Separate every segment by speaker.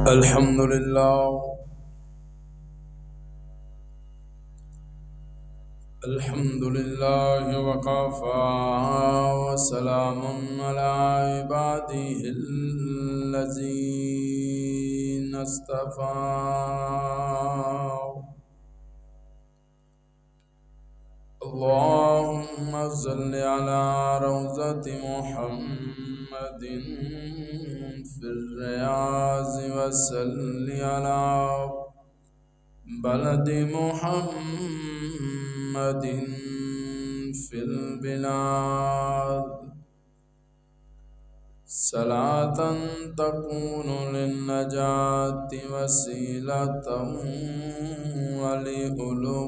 Speaker 1: الحمد لله. الحمد لله وكفى وسلام على عباده الذين اصطفى. اللهم صل على روضة محمد في الرياض وصل على بلد محمد في البلاد، صلاة تكون للنجاة وسيلة ولعلو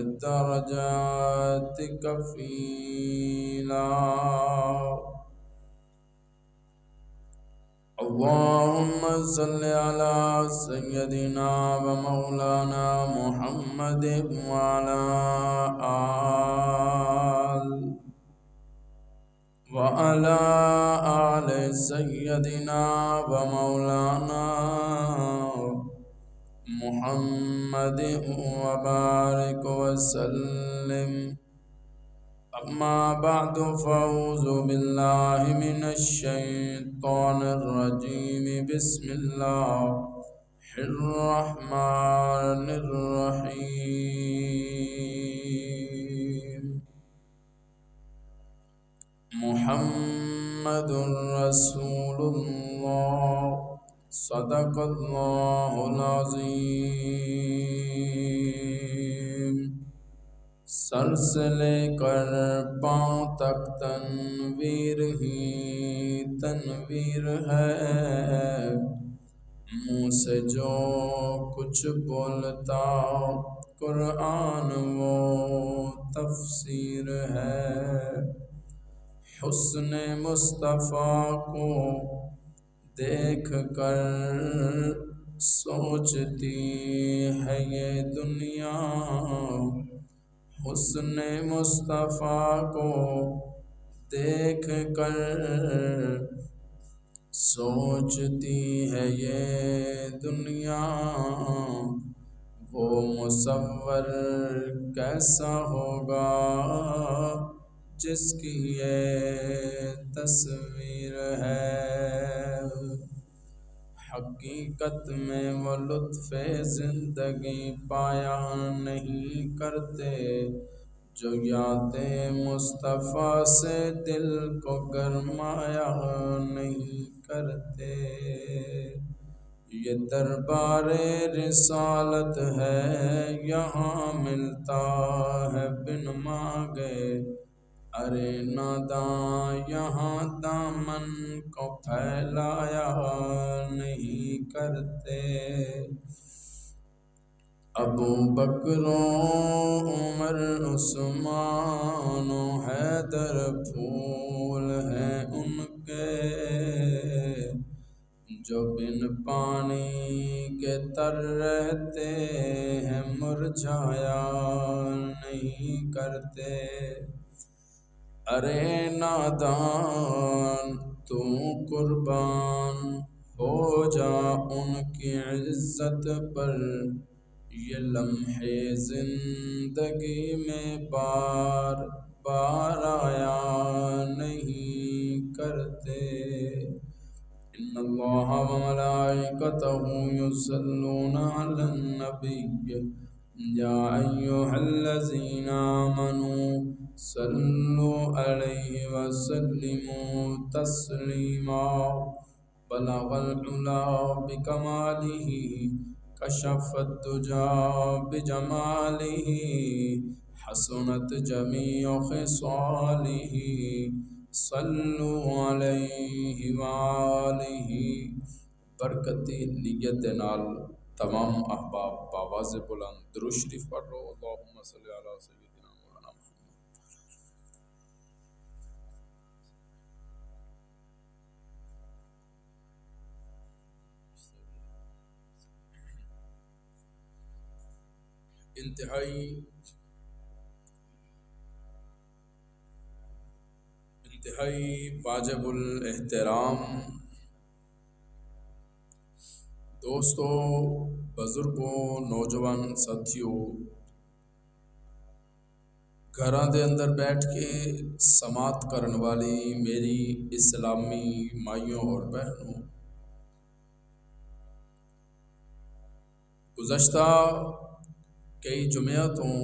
Speaker 1: الدرجات كفيلا. اللهم صل على سيدنا ومولانا محمد وعلى آل سيدنا ومولانا محمد وبارك وسلم. أما بعد فأعوذ بالله من الشيطان الرجيم. بسم الله الرحمن الرحيم. محمد رسول الله صدق الله العظيم. سر سے لے کر پاؤں تک تنویر ہی تنویر ہے، منہ سے جو کچھ بولتا قرآن وہ تفسیر ہے. حسن مصطفیٰ کو دیکھ کر سوچتی ہے یہ دنیا، حسن مصطفیٰ کو دیکھ کر سوچتی ہے یہ دنیا. وہ مصور کیسا ہوگا جس کی یہ تصویر ہے. حقیقت میں وہ لطف زندگی پایا نہیں کرتے جو یاد مصطفیٰ سے دل کو گرمایا نہیں کرتے. یہ دربار رسالت ہے، یہاں ملتا ہے بن مانگے. ارے ناداں یہاں دامن کو پھیلایا نہیں کرتے. ابو بکر و عمر عثمان و حیدر پھول ہیں ان کے، جو بن پانی کے تر رہتے ہیں مرجھایا نہیں کرتے. ارے نادان تو قربان ہو جا ان کی عزت پر، یہ لمحے زندگی میں بار بار آیا نہیں کرتے. ان اللہ و ملائکتہ یصلون علی النبی یا ایھا الذین آمنوا صلوا علیہ وسلموا تسلیما. بلغ العلا بکمالہ کشف الدجی بجمالہ، حسنت جمیع خصالہ صلوا علیہ وآلہ. برکتی نیت نال تمام احباب باواز بلند درود شریف پڑھو. اللہم صلی علی سیدنا مولانا محمد. انتہائی واجب الاحترام دوستو، بزرگوں، نوجوان ساتھیوں، گھراں دے اندر بیٹھ کے سماعت کرن والی میری اسلامی مائیوں اور بہنوں، گزشتہ کئی جمعیتوں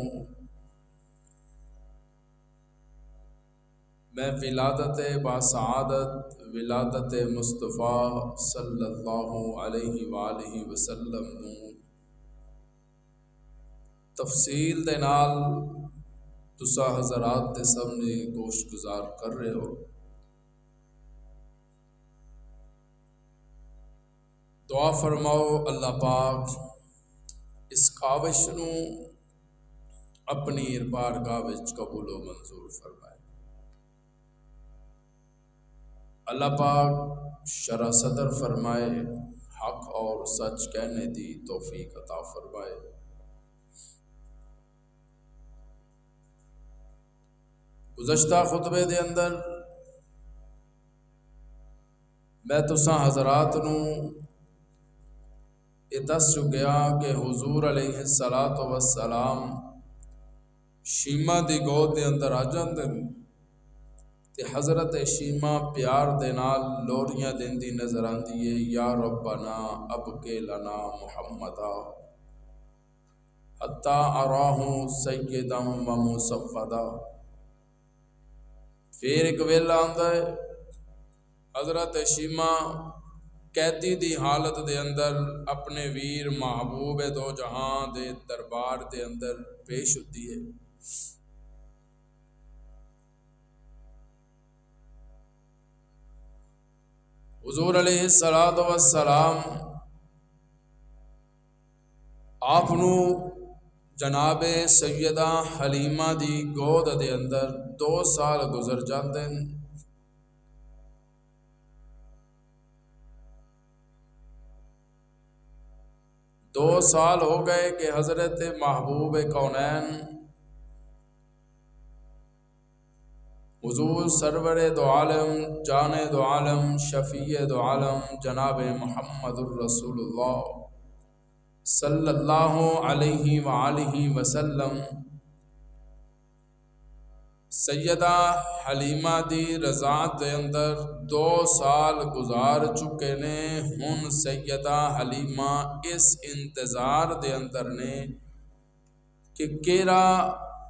Speaker 1: میں ولادت باسعادت ولادت مصطفیٰ صلی اللہ علیہ وآلہ وسلم نوں تفصیل دے نال تساں حضرات دے سامنے گوش گزار کر رہے ہو۔ دعا فرماؤ اللہ پاک اس کاوش نوں اپنی بارگاہ وچ قبول و منظور فرمائے۔ اللہ پاک شرح صدر فرمائے، حق اور سچ کہنے دی توفیق عطا فرمائے۔ گزشتہ خطبے دے اندر میں تساں حضرات نوں یہ دس چکیا کہ حضور علیہ السلام شیمہ دی گود دے اندر آ جاندے تے حضرت شیمہ پیار دے نال لوریاں دیندی نظر آندی ہے، یا ربنا ابقِ لنا محمدا حتی اراہ سیدا و مصفدا۔ پھر ایک ویلا آندا ہے، حضرت شیمہ قیدی دی حالت دے اندر اپنے ویر محبوب دو جہاں دے دربار دے اندر پیش ہوتی ہے۔ حضور علیہ السلام آپ نو جناب سیدہ حلیمہ دی گود دے اندر 2 سال گزر جاندے ہیں۔ 2 سال ہو گئے کہ حضرت محبوب کونین حضور سرور دو عالم، جان دو عالم، شفیع دو عالم جناب محمد الرسول اللہ صلی اللہ علیہ وآلہ وسلم سیدہ حلیمہ دی رضاعت دے اندر 2 سال گزار چکے نے۔ ہن سیدہ حلیمہ اس انتظار دے اندر نے کہ کیرا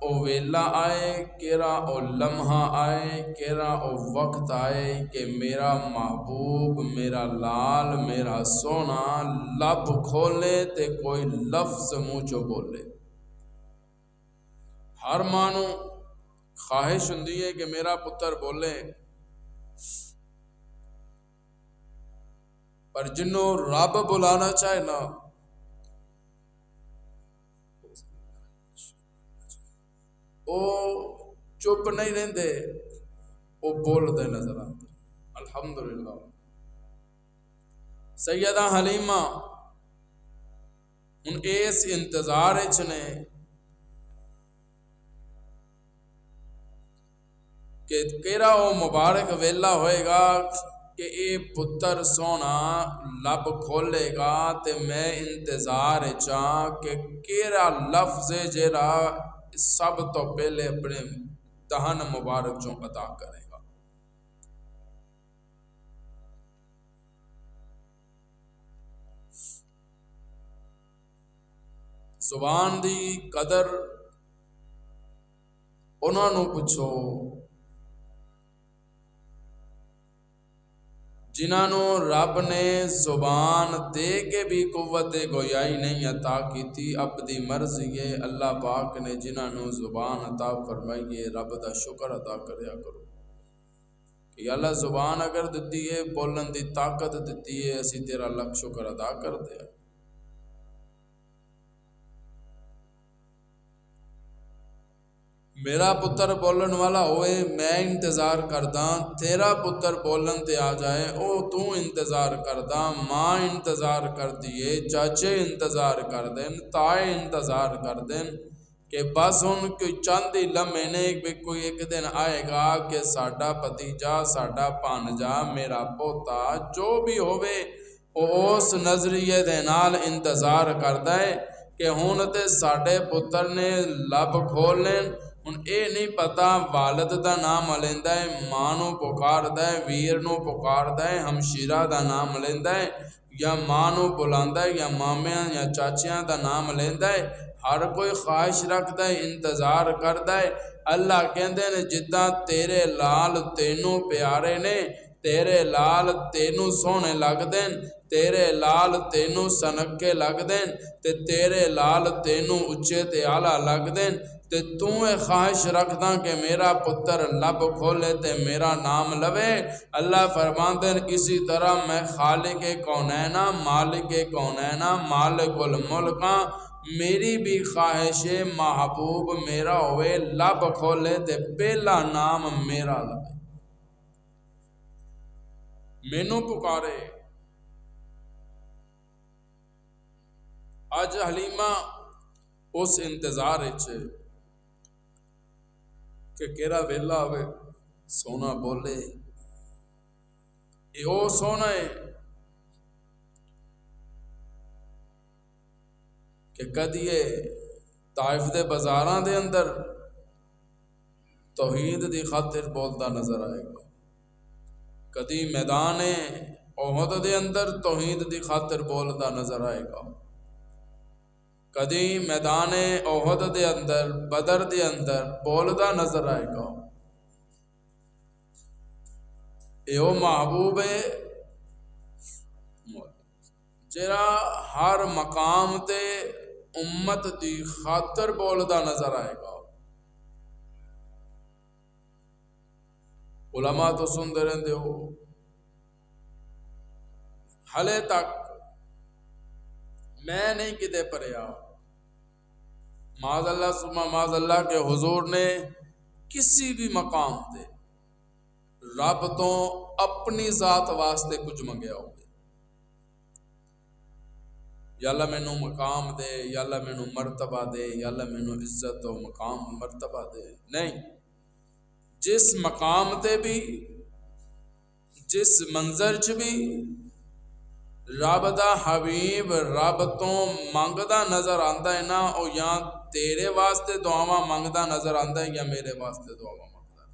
Speaker 1: او ویلا آئے، کیرا او لمحہ آئے، کیرا او وقت آئے کہ میرا محبوب، میرا لال، میرا سونا لب کھولے تے کوئی لفظ منہ چو بولے۔ ہر مانو خواہش ہوندی ہے کہ میرا پتر بولے، پر جنوں رب بلانا چاہے نا او چپ نہیں رہندے، او بول دے نظر آتے۔ الحمدللہ سیدہ حلیمہ ان اس انتظار وچ نے کہ کیرا او مبارک ویلا ہوئے گا کہ اے پتر سونا لب کھولے گا تے میں انتظار چاہ کہ کیرا لفظ جیرا سب تو پہلے اپنے دہن مبارک چوں ادا کرے گا۔ زبان دی قدر انہاں نوں پوچھو جنہاں نوں رب نے زبان دے کے بھی قوت گویائی نہیں عطا کی تھی۔ اپنی مرضی ہے اللہ پاک نے جنہاں نوں زبان عطا فرمائی ہے، رب دا شکر ادا کریا کرو کہ اللہ زبان اگر دتی ہے، بولن دی طاقت دتی ہے، اسی تیرا لکھ شکر ادا کر دیا۔ میرا پتر بولن والا ہوئے، میں انتظار کرداں، تیرا پتر بولن تے آ جائے، او تو انتظار کرداں، ماں انتظار کر دیے، چاچے انتظار کر دیں، تائے انتظار کر دیں کہ بس ان کوئی چند ہی لمحے نے کہ کوئی ایک دن آئے گا کہ ساڈا بھتیجا، ساڈا بھانجا، میرا پوتا جو بھی ہوئے اس نظریے دے نال انتظار کردا ہے کہ ہن تے ساڈے پتر نے لب کھول لین، ہن اے نہیں پتا والد دا نام لیندا ہے، ماں نو پکاردا ہے، ویر نو پکاردا ہے، ہمشیرہ دا نام لیندا ہے، یا ماں نو بلاندا ہے، یا مامیاں یا چاچیاں دا نام لیندا ہے، ہر کوئی خواہش رکھدا ہے، انتظار کردا ہے۔ اللہ کہندے نے جداں تیرے لال تینوں پیارے نے، تیرے لال تینوں سونے لگ دین، تیرے لال تینوں سنکے لگ دین، تے تیرے لال تینوں اچے تے آلہ لگ دین، تے تو اے خواہش رکھدا کہ میرا پتر لب کھولے تے میرا نام لوے۔ اللہ فرماندے اسی طرح میں خالق کونینا، مالک کونینا، مالک الملکاں، میری بھی خواہش محبوب میرا ہوئے لب کھولے تے پہلا نام میرا لوے، مینوں پکارے۔ اج حلیمہ اس انتظار اچھے کہ کیرا ویلا ہوئے سونا بولے، اے او سونا ہے کہ کدیے طائف دے بازاراں دے اندر توحید دی خاطر بولدا نظر آئے گا، کدی میدان احد دے اندر توحید دی خاطر بولدا نظر آئے گا، کدی میدان احد دے اندر بدر دے اندر بولدا نظر آئے گا۔ اے او محبوب ہے جرا ہر مقام تے امت دی خاطر بولدا نظر آئے گا۔ علماء تو سندے رہندے ہو، حلے تک میں نہیں کدے پڑھیا معاذ اللہ ثم معاذ اللہ کہ حضور نے کسی بھی مقام تے رب تو اپنی ذات واسطے کچھ منگیا ہو، یا اللہ مینوں مقام دے، یا اللہ مینوں مرتبہ دے، یا اللہ مینوں عزت و مقام مرتبہ دے، نہیں، جس مقام تے بھی جس منظر چ بھی رب دا حبیب رب تو منگدا نظر آندا ہے نا، او یا تیرے واسطے دعاواں منگدا نظر آندا ہے یا میرے واسطے دعاواں منگدا ہے۔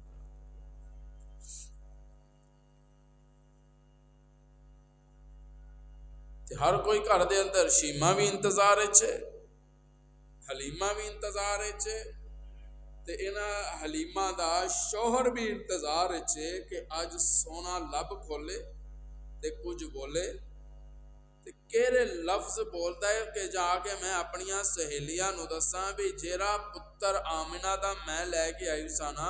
Speaker 1: تے ہر کوئی گھر دے اندر شیمہ بھی انتظار اچھے، حلیمہ بھی انتظار اچھے، تے انہاں حلیمہ دا شوہر بھی انتظار اچھے کہ اج سونا لب کھولے تے کچھ بولے، تے کیرے لفظ بولتا ہے کہ جا کے میں اپنیاں سہیلیاں نو دساں بھی جیرا پتر آمنہ دا میں لے کے آئی سانا،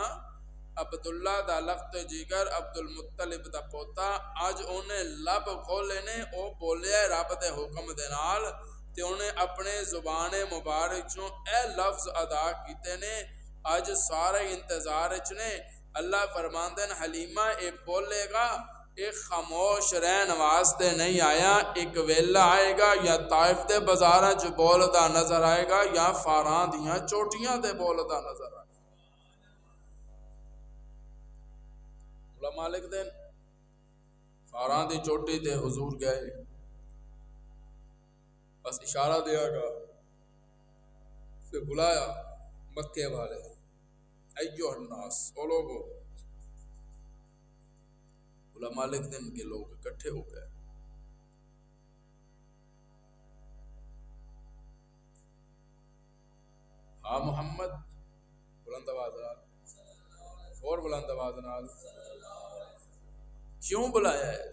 Speaker 1: عبداللہ دا لخت جگر عبد المطلب دا پوتا، اج انہیں لب کھولے نے، او بولے رب دے حکم دے نال، تے انہیں اپنے زبان مبارک چوں اے لفظ ادا کیتے نے، اج سارے انتظار چنے۔ اللہ فرماندے حلیمہ اے بولے گا، ایک خاموش رہن واسطے نہیں آیا، ایک ویلا آئے گا یا طائف دے بازاراں چ بولدا نظر آئے گا یا فاراں دیاں چوٹیاں تے بولدا نظر آئے گا۔ علماء لکھ دین فاراں دی چوٹی تے حضور گئے، بس اشارہ دیا گا، پھر بلایا مکے والے، ایوہ الناس، او لوگو، علماء لکھ دن کے لوگ اکٹھے ہو گئے، ہاں محمد بلند آواز نال، اور بلند آواز نال، کیوں بلایا ہے؟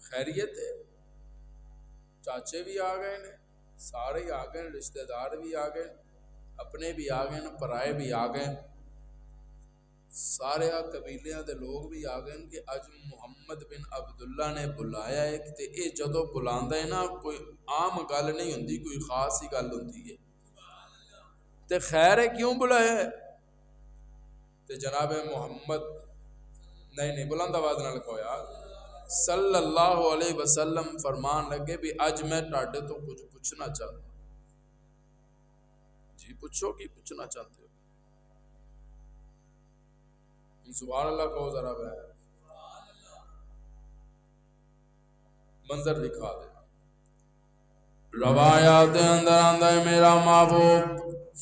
Speaker 1: خیریت ہے؟ چاچے بھی آ گئے نے، سارے ہی آ گئے، رشتہ دار بھی آ گئے، اپنے بھی آ گئے، پرائے بھی آ گئے، سارے قبیلیاں دے لوگ بھی آ گئے کہ اج محمد بن عبداللہ نے بلایا ہے کہ اے جدو بلاندا ہے نا کوئی عام گل نہیں ہوندی، کوئی خاص ہی گل ہوندی ہے، تے خیر ہے کیوں بلایا ہے؟ تے جناب محمد نہیں بلند آواز نال کہویا صلی اللہ علیہ وسلم فرمان لگے بھی اج میں ٹاڈے تو کچھ پوچھنا چاہتا ہوں۔ جی پوچھو کی پوچھنا چاہتے ہو؟ سبحان اللہ کہو ذرا بھائی۔ منظر دکھا دے. روایات دے اندر آندا ہے میرا محبوب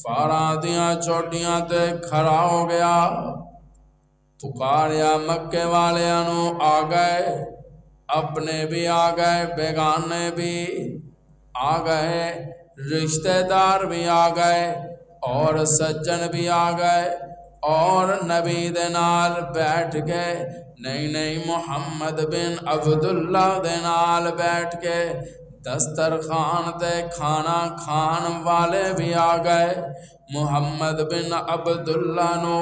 Speaker 1: فاراں دیاں چوٹیاں تے کھڑا ہو گیا، پکاریا مکے والیاں نو، آ گئے، اپنے بھی آ گئے، بیگانے بھی آ گئے، رشتہ دار بھی آ گئے اور سجن بھی آ گئے، اور نبی دے نال بیٹھ کے نہیں محمد بن عبداللہ دے نال بیٹھ کے دسترخوان تے کھانا کھان والے بھی آ گئے. محمد بن عبداللہ نو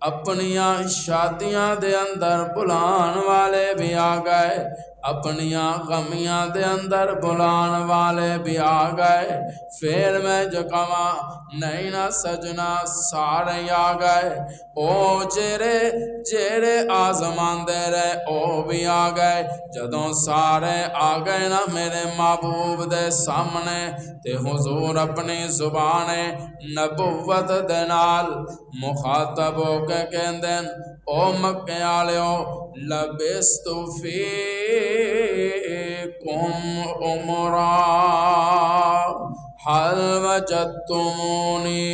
Speaker 1: اپنیاں شادیاں دے اندر بلان والے بھی آ گئے، اپنیاں غمیاں دے اندر بلان والے بھی آ گئے. پھر میں جو کہاں نہیں نہ سجنا سارے آ گئے، او جیڑے آزمان دے رہے او بھی آ گئے. جدوں سارے آ گئے نا میرے محبوب دے سامنے تے حضور اپنی زبان نبوت دے نال مخاطب ہو کے کہندے او مکے آلیو لبست فیکم عمرا حل وجدتمونی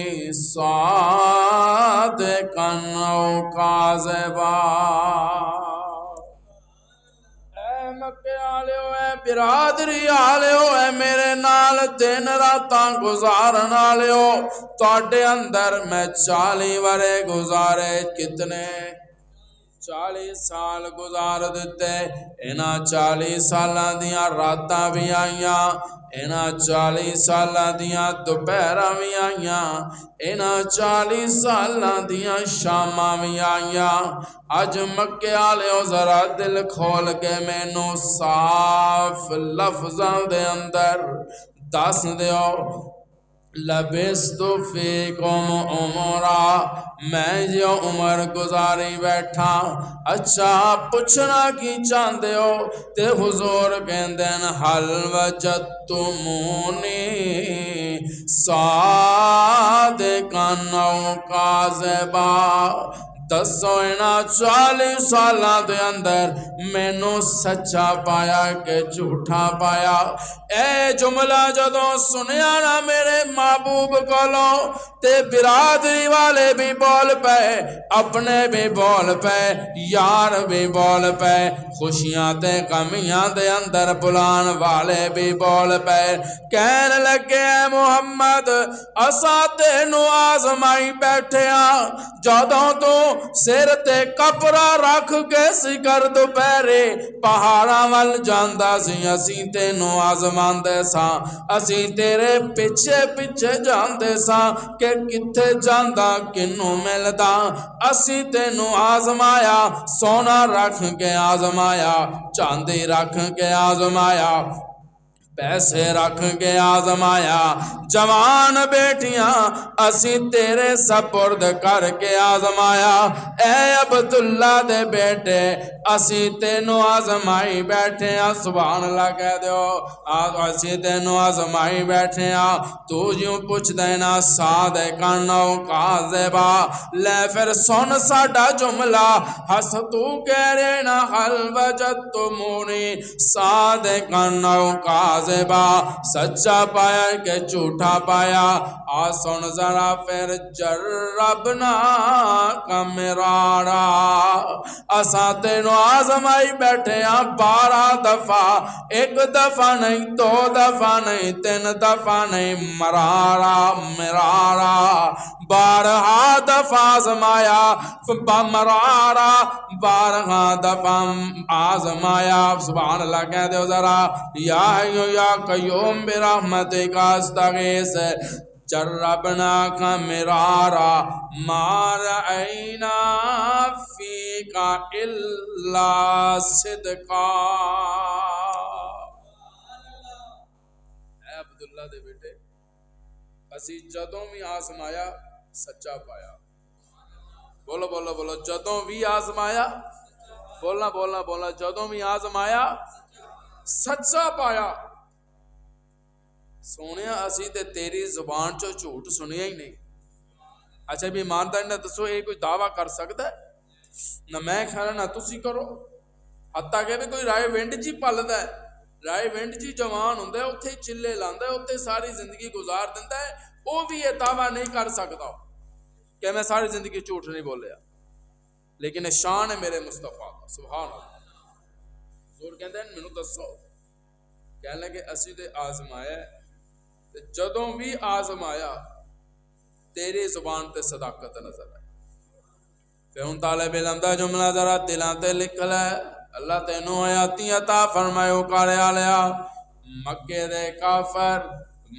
Speaker 1: صادقا او کاذبا. مکے آلیو اے برادری آلیو اے میرے نال دن راتاں گزارن آلیو، تواڈے اندر میں 40 ورے گزارے. کتنے 40 سال گزار دیتے. انہاں 40 سالاں دیاں راتاں بھی آئیاں، انہاں 40 سالاں دیاں دوپہراں بھی آئیاں، انہاں 40 سالاں دیاں شاماں بھی آئیاں. اج مکے آلیو ذرا دل کھول کے مینو صاف لفظاں دے اندر دس دیو لبست فیکم عمرا، میں جو عمر گزاری بیٹھا. اچھا پوچھنا کی چاہندے ہو تے حضور کہندن حل وجدتمونی صادقا او کاذبا. دسو انہاں 40 سالاں دے اندر مینوں سچا پایا کہ جھوٹا پایا؟ اے جملہ جدوں سنیا نا میرے محبوب کولوں تے برادری والے بھی بول پے، اپنے بھی بول پے، یار بھی بول پے، خوشیاں تے غمیاں دے اندر بلان والے بھی بول پے. کہن لگے اے محمد اساں تینوں آزمائی بیٹھے ہاں، جدوں تو سر تے کپڑا رکھ کے سکر دوپہرے پہاڑاں ول جاندا سی، اسی تینوں آزماندے ساں، اسی تیرے پیچھے پیچھے جاندے ساں کہ کتھے جاندا کنوں ملدا. اسی تینوں آزمایا، سونا رکھ کے آزمایا، چاندی رکھ کے آزمایا، پیسے رکھ کے آزمایا، جوان بیٹیاں اسی تیرے سپرد کر کے آزمایا. اے عبداللہ دے بیٹے اسی تینوں آزمائی بیٹھے ہاں. سبحان اللہ کہہ دیو. اسی تینوں آزمائی بیٹھے ہاں. تو یوں پوچھ دینا صادقا او کاذبا. لے پھر سن ساڈا جملہ، ہس تو کہہ رہے نا حل وجدتمونی صادقا او کاذبا، سچا پایا کہ جھوٹا پایا؟ آ سن ذرا پھر جربنا کا مرارا، اساں تینوں آزمائی بیٹھے ہاں 12 دفعہ، 1 دفعہ نہیں، 2 دفعہ نہیں، 3 دفعہ نہیں، مرارا 12 دفعہ آزمایا، مرارا 12 دفعہ آزمایا. سبحان اللہ کہہ دو ذرا. یا حیو یا قیوم برحمتک استغیث جربنا کا مرارا ما رأینا فیک الا صدقا. اے عبداللہ دے بیٹے اسی جدوں بھی آزمایا سچا پایا. بولو بولو بولو، جدوں بھی آزمایا، بولنا بولنا بولنا، جدوں بھی آزمایا سچا پایا. سونیا اسی تے تیری زبان چو جھوٹ سنیا ہی نہیں. اچھا بھی ایمانداری نہ دسو یہ کوئی دعویٰ کر سکتا ہے؟ نہ میں کھانا نہ تسی کرو، حتیٰ کہ بھی کوئی رائے ونڈ جی پالدا ہے. رائے ونڈ جی جوان ہوں اتنے چلے لاندہ ہے اتنے ساری زندگی گزار دیتا ہے وہ بھی یہ دعویٰ نہیں کر سکتا کہ میں ساری زندگی جھوٹ نہیں بولیا لیکن شان ہے میرے مصطفیٰ کا سبحان اللہ حضور کہتے ہیں مینوں دسو کہنے لگے اسی تے آزمایا تے جدوں بھی آزمایا تیری زبان تے صداقت نظر آئی پھر ہوں طالب علم دا جملہ ذرا دلاں تے لکھ لے اللہ تینوں آیاتی عطا فرمائے کارے آلیا مکے دے کافر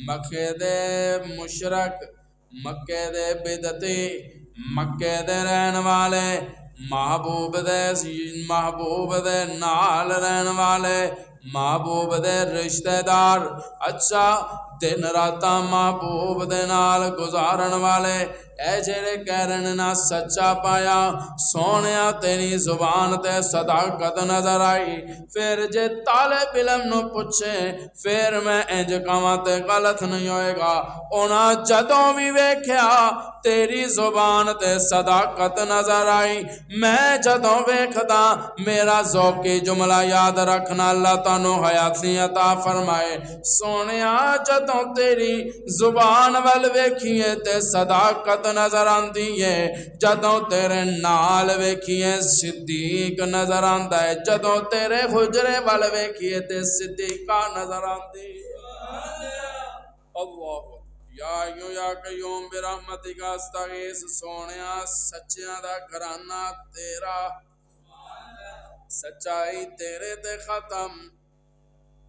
Speaker 1: مکے دے مشرک مکے دے بدعتی مکے دے رہن والے محبوب دے نال رہن والے محبوب دے رشتہ دار اچھا دن راتاں محبوب دے نال گزارن والے اے جڑے کہرن نہ سچا پایا سونیا تیری زبان تے صداقت نظر آئی پھر جے طالب علم نو پوچھے پھر میں انج کہاں تے غلط نہیں ہوئے گا اونا جدوں بھی ویکھیا تیری زبان تے صداقت نظر آئی میں جدوں ویکھدا میرا ذوقی جملہ یاد رکھنا اللہ تانوں حیاتی عطا فرمائے سونیا جدوں تیری زبان ول ویکھیے تے صداقت نظر آندی ہے جدوں تیرے نال ویکھیے صدیق نظر آندا ہے جدوں تیرے حجرے ول ویکھیے تے صدیقہ نظر آندی اللہ یا یوں یا قیوم برحمتک استغیث سونیا سچیاں دا گھرانہ تیرا سچائی تیرے تے ختم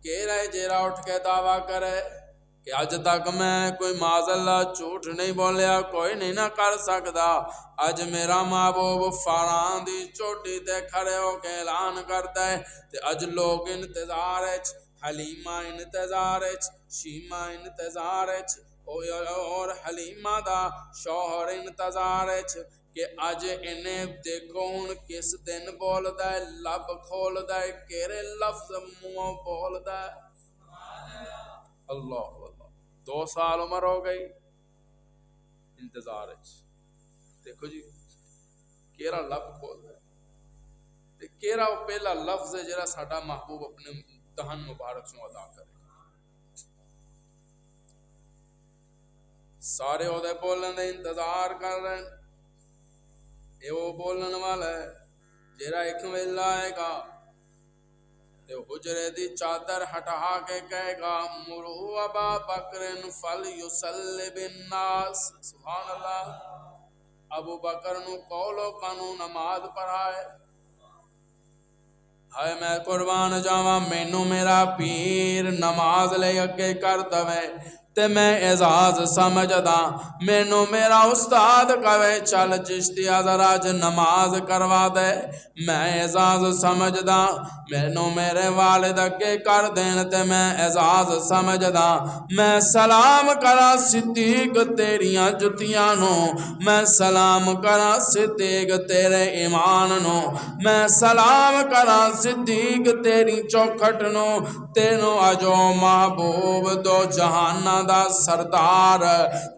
Speaker 1: کیرا جیرا اٹھ کے دعویٰ کرے کہ اج تک میں کوئی معاذ اللہ جھوٹ نہیں بولیا کوئی نہیں نہ کر سکتا اج میرا محبوب فاران دی چوٹی تے کھڑے ہو کے اعلان کرتا ہے تے اج لوگ انتظار اچ حلیمہ انتظار اچ شیمہ انتظار اچ اور حلیمہ دا شوہر انتظار اچ کہ اج انہیں دیکھو ہن کس دن بولدا ہے لب کھولدا ہے کیرے لفظ منہ بولدا ہے اللہ 2 سال عمر ہو گئی انتظار دیکھو جی کیرا لب کھولدا ہے کیرا وہ پہلا لفظ ہے جڑا ساڈا محبوب اپنے دہن مبارک سے ادا کرے سارے او دے بولن دے انتظار کر رہے ہیں یہ وہ بولن والا ہے جڑا ایک ویلا آئے گا تے حجرے دی چادر ہٹا کے کہے گا مرو ابا بکر فلیصلی بالناس سبحان اللہ ابو بکر نو کولو قانون نماز پڑھائے ہائے میں قربان جاواں مینوں میرا پیر نماز لے اگے کر دوے تے میں اعزاز سمجھدا مینوں میرا استاد کہے چل چشتیا ذرا اج نماز کروا دے میں اعزاز سمجھدا مینوں میرے والد اگے کر دین تے میں اعزاز سمجھدا میں سلام کرا صدیق تیریاں جتیاں نو میں سلام کرا صدیق تیرے ایمان نو میں سلام کرا صدیق تیری چوکھٹ نو تینو اجو محبوب دو جہانہ دا سردار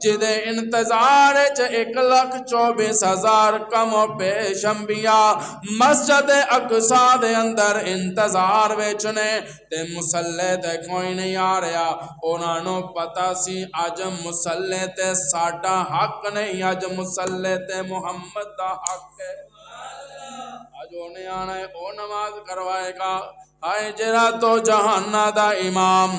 Speaker 1: جدے انتظار 1,24,000 کم و بیش انبیاء مسجد اقصی دے اندر انتظار ویچنے تے مسلح تے کوئی نہیں آ رہا انہاں نو پتہ سی اج مسلح تے ساڈا حق نہیں اج مسلح تے محمد دا حق ہے اج انہیں آنا ہے او نماز کروائے گا ہائے جرا تو جہانہ دا امام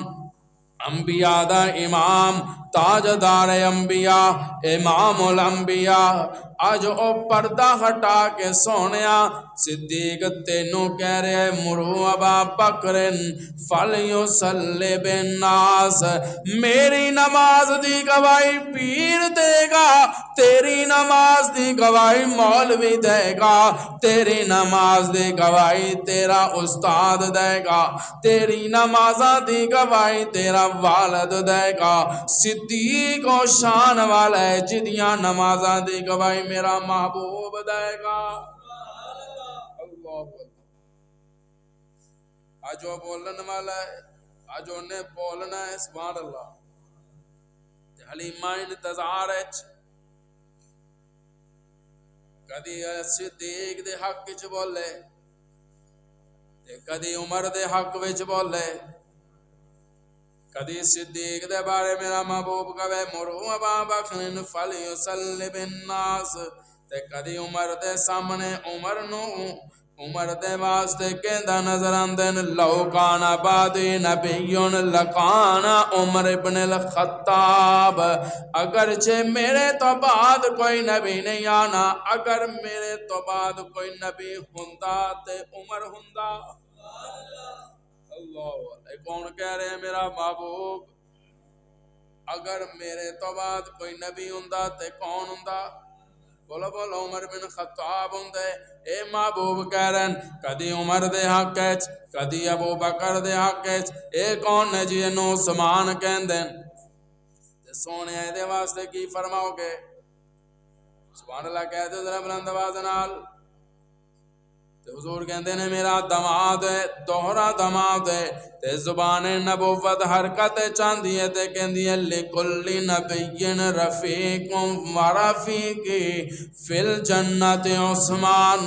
Speaker 1: انبیاء دا امام تاجدار انبیاء امام الانبیاء آج او پردہ ہٹا کے سونیا صدیق تینوں کہہ رہے مرو ابا بکر فلیصلی بالناس میری نماز دی گواہی پیر دے گا تیری نماز دی گواہی مولوی دے گا تیری نماز دی گواہی تیرا استاد دے گا تیری نمازاں دی گواہی تیرا والد دے گا صدیق و شان والا ہے جدیاں نمازاں دی گواہی میرا محبوب دے گا اللہ آج وہ بولن والا ہے آج انہیں بولنا ہے سبحان اللہ حلیمہ انتظار ہے کدی صدیق دے حق وچ بولے تے کدی عمر دے حق وچ بولے کدی صدیق دے بارے میرا محبوب کہے مرو ابا بکر فلیصلی بالناس، تے کدی عمر دے سامنے عمر دے واسطے کہندا نظر آندن لو کان بعدی نبی لکان عمر ابن الخطاب، اگرچہ میرے تو بعد کوئی نبی نہیں آنا، اگر میرے تو بعد کوئی نبی ہوندا تے عمر ہوندا۔ اللہ کون کہہ رہے ہیں میرا محبوب، اگر میرے تو بعد کوئی نبی ہوندا تے کون ہوندا؟ بولو بولو عمر بن خطاب ہوندے۔ اے محبوب کہہ رہے ہیں کدی عمر دے حق وچ کدی ابو بکر دے حق وچ، اے کون نے جی نو عثمان کہندے تے سونے دے واسطے کی فرماؤ گے؟ سبحان اللہ کہہ دے ذرا بلند آواز نال۔ تے حضور کہندے نے میرا دماد ہے، دوہرا دماد ہے، تے زبان نبوت حرکت چاندی ہے تے کہندی ہے لکل نبی رفیق و رفیقی فی الجنت عثمان،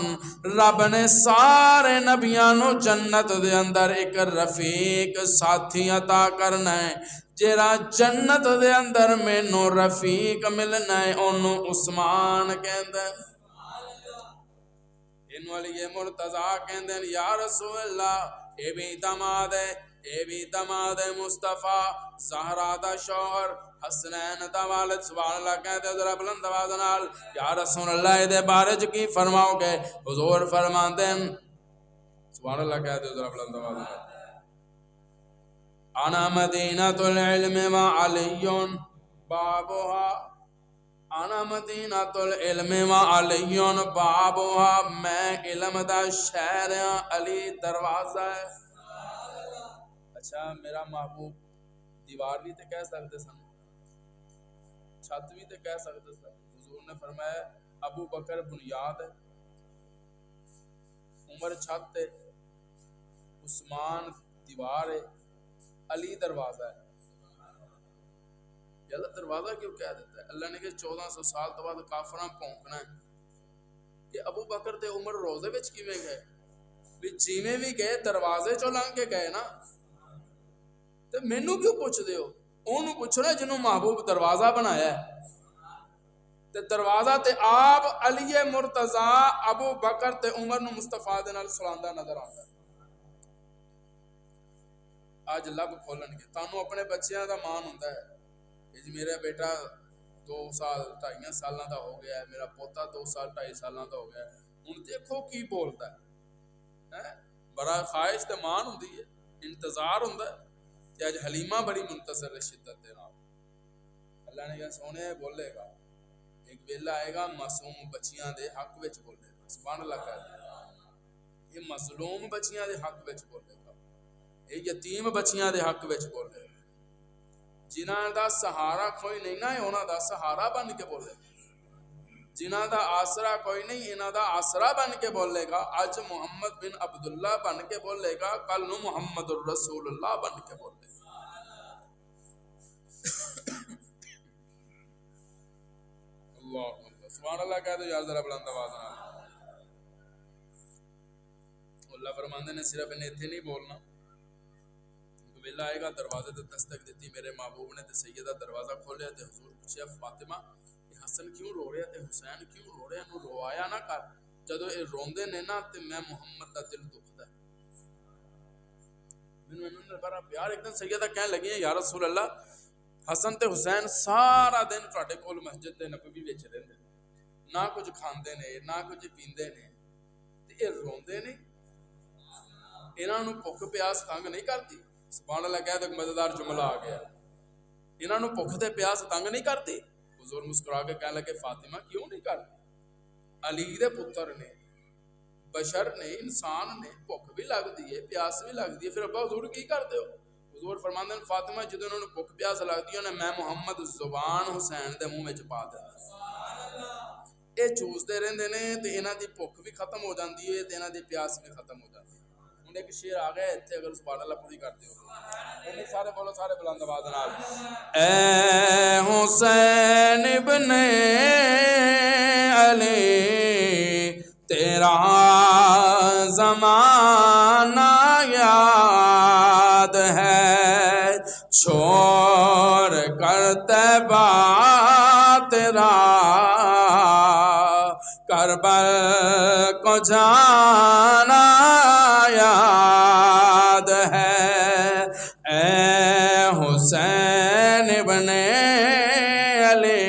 Speaker 1: رب نے سارے نبیاں نو جنت دے اندر ایک رفیق ساتھی عطا کرنا ہے، جیڑا جنت دے اندر مینوں رفیق ملنا ہے اونوں عثمان کہندا ہے۔ ان والی مرتضیٰ کہندے ہیں یا رسول اللہ اے بھی دماد ہے، اے بھی دماد ہے مصطفیٰ، زہرا دا شوہر، حسنین دا والد۔ سبحان اللہ کہتے ذرا بلند آواز نال یا رسول اللہ دے بارے چ کی فرماؤ گے؟ حضور فرماندے ہیں سبحان اللہ کہتے ذرا بلند آواز نال انا مدینۃ العلم و علی بابها، انا مدینۃ العلم و علی بابها، میں علم دا شہر ہاں، علی دروازہ ہے۔ اچھا میرا محبوب دیوار بھی تے کہہ سکتے سن، چھت بھی تے کہہ سکتے سن، حضور نے فرمایا ابو بکر بنیاد ہے، عمر چھت ہے، عثمان دیوار ہے، علی دروازہ ہے۔ یہ اللہ دروازہ کیوں کہہ دیتا ہے؟ اللہ نے کہ 1400 سال تو بعد کافراں پونکنا ہے کہ ابو بکر تے عمر روزے وچ کیویں گئے؟ بھی جیویں بھی گئے دروازے چوں لنگ کے گئے نا، تے مینوں کیوں پوچھ دے ہو؟ اونوں پوچھنا جنوں محبوب دروازہ بنایا ہے، تے دروازہ تے آپ علی مرتضیٰ ابو بکر تے عمر نو مصطفیٰ دے نال سلاندا نظر آندا ہے۔ اج لب کھولن کے تانوں اپنے بچیاں دا مان ہوندا ہے کہ جی میرا بیٹا 2 سال 2.5 سالاں دا ہو گیا ہے، میرا پوتا 2 سال 2.5 سالاں دا ہو گیا ہے، ہن دیکھو کی بولتا ہے، بڑا خواہش تے مان ہوندی ہے، انتظار ہوندا ہے کہ اج حلیمہ بڑی منتظر ہے شدت دے نال۔ اللہ نے کہا سونے بولے گا، ایک ویلا آئے گا معصوم بچیاں دے حق وچ بولے گا، سبحان اللہ کہہ یہ مظلوم بچیاں دے حق وچ بولے گا، یہ یتیم بچیاں دے حق وچ بولے گا، جنہاں دا سہارا کوئی نہیں نا انہاں دا سہارا بن کے بولے گا، جنہاں دا آسرا کوئی نہیں انہاں دا آسرا بن کے بولے گا۔ اج محمد بن عبداللہ بن کے بولے گا، کل نو محمد الرسول اللہ بن کے بولے گا۔ اللہ سبحان اللہ کہہ دو یار ذرا بلند آواز نال۔ اللہ فرماندے نے صرف انہیں اتنے نہیں بولنا، ویلا آئے گا دروازے تے دستک دیتی میرے محبوب نے تے سیدہ دروازہ کھولیا تے حضور پوچھیا فاطمہ یہ حسن کیوں رو رہا تے حسین کیوں رو رہا؟ انہوں روایا نہ کر، جدو یہ روندے نے نا تے میں محمد دا دل دکھدا ہے، مینوں انہوں نے بڑا پیار۔ ایک دن سیدہ کہنے لگی ہیں یا رسول اللہ حسن تے حسین سارا دن تواڈے کول مسجد دے نبوی وچ رہندے، نہ کچھ کھاندے نے نہ کچھ پیندے نے، تے یہ روندے نے، انہاں نوں بھوک پیاس تنگ نہیں کرتی؟ سبحان اللہ کہہ دے مزیدار جملہ آ گیا، انہاں نوں بھوک تے پیاس تنگ نہیں کرتی؟ حضور مسکرا کے کہنے لگے فاطمہ کیوں نہیں کرتی؟ علی دے پتر نے، بشر نے، انسان نے، بھوک بھی لگتی ہے پیاس بھی لگتی ہے، پھر ابا حضور کی کرتے ہو؟ حضور فرماندے ہیں فاطمہ جدوں انہوں نے بھوک پیاس لگتی ہے میں محمد زبان حسین دے منہ وچ پا دینا، یہ چوستے رہندے نے تے انہاں دی بھوک بھی ختم ہو جاندی ہے تے انہاں دی پیاس بھی ختم ہو جاندی ہے۔ ہن ایک شعر آ گیا اتنے اگر سبحان اللہ پوری کرتے ہو انہیں سارے بولو سارے بلند آواز نال اے حسین ابن علی تیرا زمانہ یاد ہے چھوڑ کر طیبہ تیرا کربل کو جانا یاد ہے، اے حسین ابن علی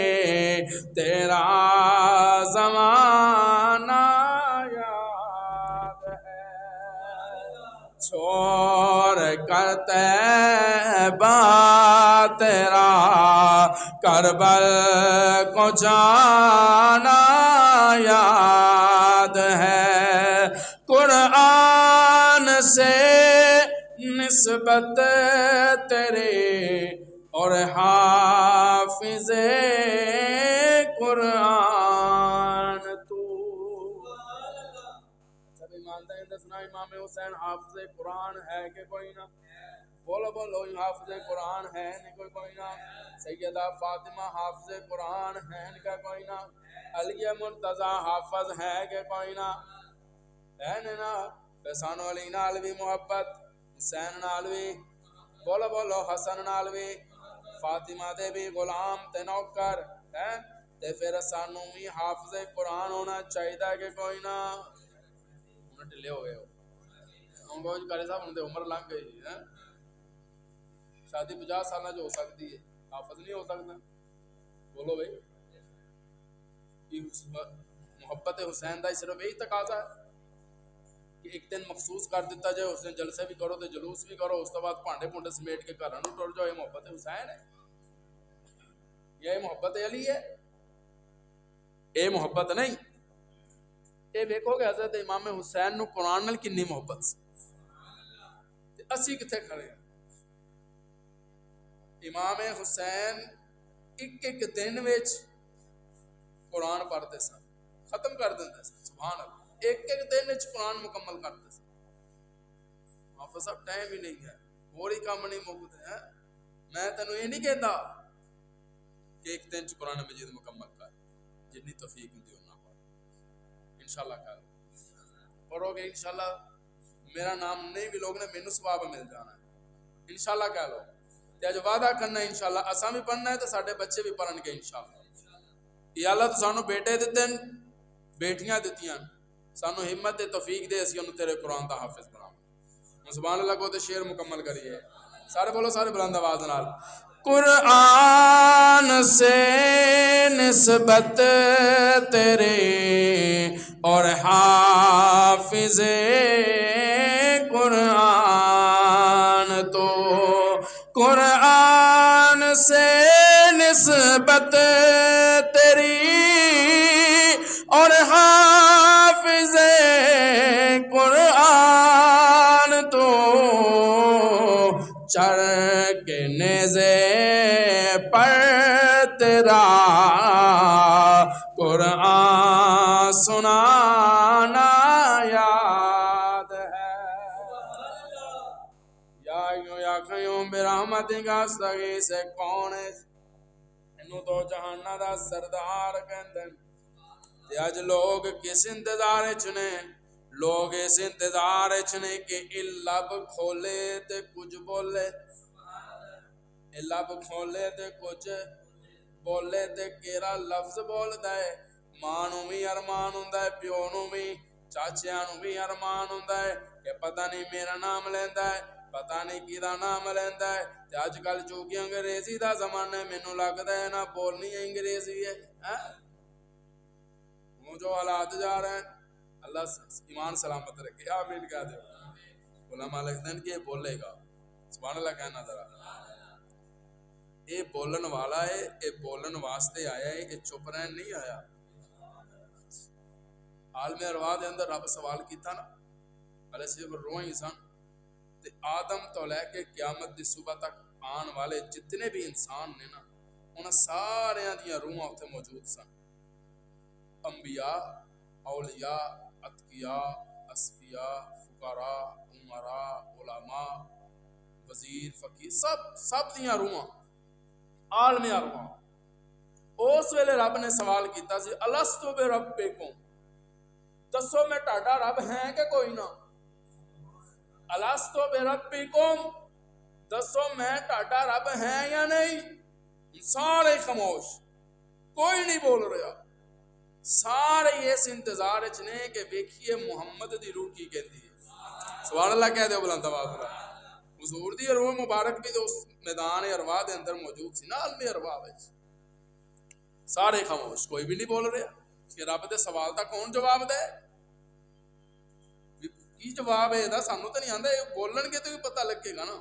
Speaker 1: تیرا زمانہ یاد ہے، چھوڑ کر طیبہ تیرا کربل کو جانا یاد ہے، قرآن سے نسبت تیرے اور حافظ قرآن تو۔ سب مانتے ہیں دسنا امام حسین حافظ قرآن ہے کہ کوئی نہ؟ بولو بولو حافظ قرآن ہے نہیں کوئی نہ؟ سیدہ فاطمہ حافظ قرآن ہے ان کا کوئی نہ؟ علی مرتضی حافظ ہے کہ کوئی نہ؟ ہے نا؟ فیضان علی نالوی محبت، حسین نالوی بولو بولو، حسن نالوی فاطمہ دے بھی غلام تے نوکر ہے تے پھر سانو بھی حافظ قرآن ہونا چاہیے کہ کوئی نہ؟ انہیں ڈلے ہو گئے ہو ہم کو کاری صاحب انہیں عمر لگ گئی ہے، شادی 50 سالہ جو ہو سکتی ہے حافظ نہیں ہو سکتا؟ بولو بھائی، محبت حسین دا صرف یہی تقاضا ہے کہ ایک دن مخصوص کر دیتا جائے، اس دن جلسے بھی کرو تو جلوس بھی کرو، اس کے بعد پانڈے پونڈے سمیٹ کے گھر نو ٹر جاؤ، یہ محبت حسین ہے؟ یہ محبت علی ہے؟ یہ محبت نہیں۔ یہ دیکھو کہ حضرت امام حسین نو قرآن نال کنی محبت سی، اسی کتنے کھڑے ہیں؟ امام حسین ایک ایک دن وچ قرآن پڑھتے سن، ختم کر دیندے سن، سبحان اللہ، ایک ایک دن وچ قرآن مکمل کرتے سن۔ حافظ صاحب ٹائم ہی نہیں ہے، اور ہی کام نہیں مکتے ہیں، میں تینوں یہ نہیں کہتا کہ ایک دن چ قرآن مجید مکمل کر، جتنی توفیق ہوتی ہونا پڑ انشاءاللہ کر پڑھو گے، انشاءاللہ میرا نام نہیں بھی لوگ نے مینوں ثواب مل جانا ہے، انشاءاللہ کہہ لو تے اج وعدہ کرنا ہے انشاءاللہ اساں بھی پڑھنا ہے تو ساڈے بچے بھی پڑھن گے انشاءاللہ۔ یا اللہ تو سانو بیٹے دیتے ہیں، بیٹیاں دیتیاں، سانو ہمت تے توفیق دے اسی انہوں تیرے قرآن دا حافظ بناؤں۔ سبحان اللہ کو تے شعر مکمل کریے، سارے بولو، سارے بلند آواز نال۔ قرآن سے نسبت تیرے اور حافظ قرآن تو، قرآن سے نسبت تیری اور حافظ قرآن تو، چر کے نیزے پر تیرا قرآن سنانا یاد ہے، یا قیوم برحمتک استغیث، کون ہے انہوں تو جہانہ دا سردار کہندے تے اج لوگ کس انتظار چنے، لوگ اس انتظار چنے کہ لب کھولے تے کچھ بولے، لب کھولے تے کچھ بولے تے کیرا لفظ بول دے، ماں نوں بھی ارمان ہوندا ہے، پیو نوں بھی، چاچیاں نوں بھی ارمان ہوندا ہے کہ پتہ نہیں میرا نام لیندا ہے، پتہ نہیں کیدا نام لیندا ہے، تے اج کل چونکہ انگریزی دا زمانہ ہے، مینوں لگدا ہے نا بولنی انگریزی ہے، وہ جو حالات جا رہے ہیں، اللہ ایمان سلامت رکھے، آمین کہہ دے۔ علماء لکھتے ہیں کہ یہ بولے گا، سبحان اللہ کہنا ذرا، یہ بولن والا ہے، یہ بولن واسطے آیا ہے، یہ چپ رہن نہیں آیا۔ عالم ارواح دے اندر رب سوال کیتا نا، علیہ صرف روح انسان تے آدم تو لے کے قیامت دی صبح تک آن والے جتنے بھی انسان نے نا، انہاں سارے دیاں روحاں اتنے موجود سن، انبیاء، اولیاء، اتقیاء، اصفیاء، فقراء، عمراء، علماء، وزیر، فقیر، سب دیاں روحاں، عالم ارواح۔ اس ویلے رب نے سوال کیتا سی الستو بربکم، دسو میں ٹاڈا رب ہیں کہ کوئی نہ؟ الستو بربکم، دسو میں ٹاٹا رب ہے یا نہیں؟ سارے خاموش، کوئی نہیں بول رہا، سارے اس انتظار نے کہ ویکھیے محمد دی روح کی کہتی ہے۔ سبحان اللہ کہہ دے بلند آواز نال۔ حضور دی روح مبارک بھی تو اس میدان ارواح دے اندر موجود سی نا، عالم ارواح وچ۔ سارے خاموش، کوئی بھی نہیں بول رہا کہ رب دے سوال دا کون جواب دے؟ کی جواب ہے دا سانو تو نہیں آندا، بولن گے تو بھی پتہ لگے گا نا۔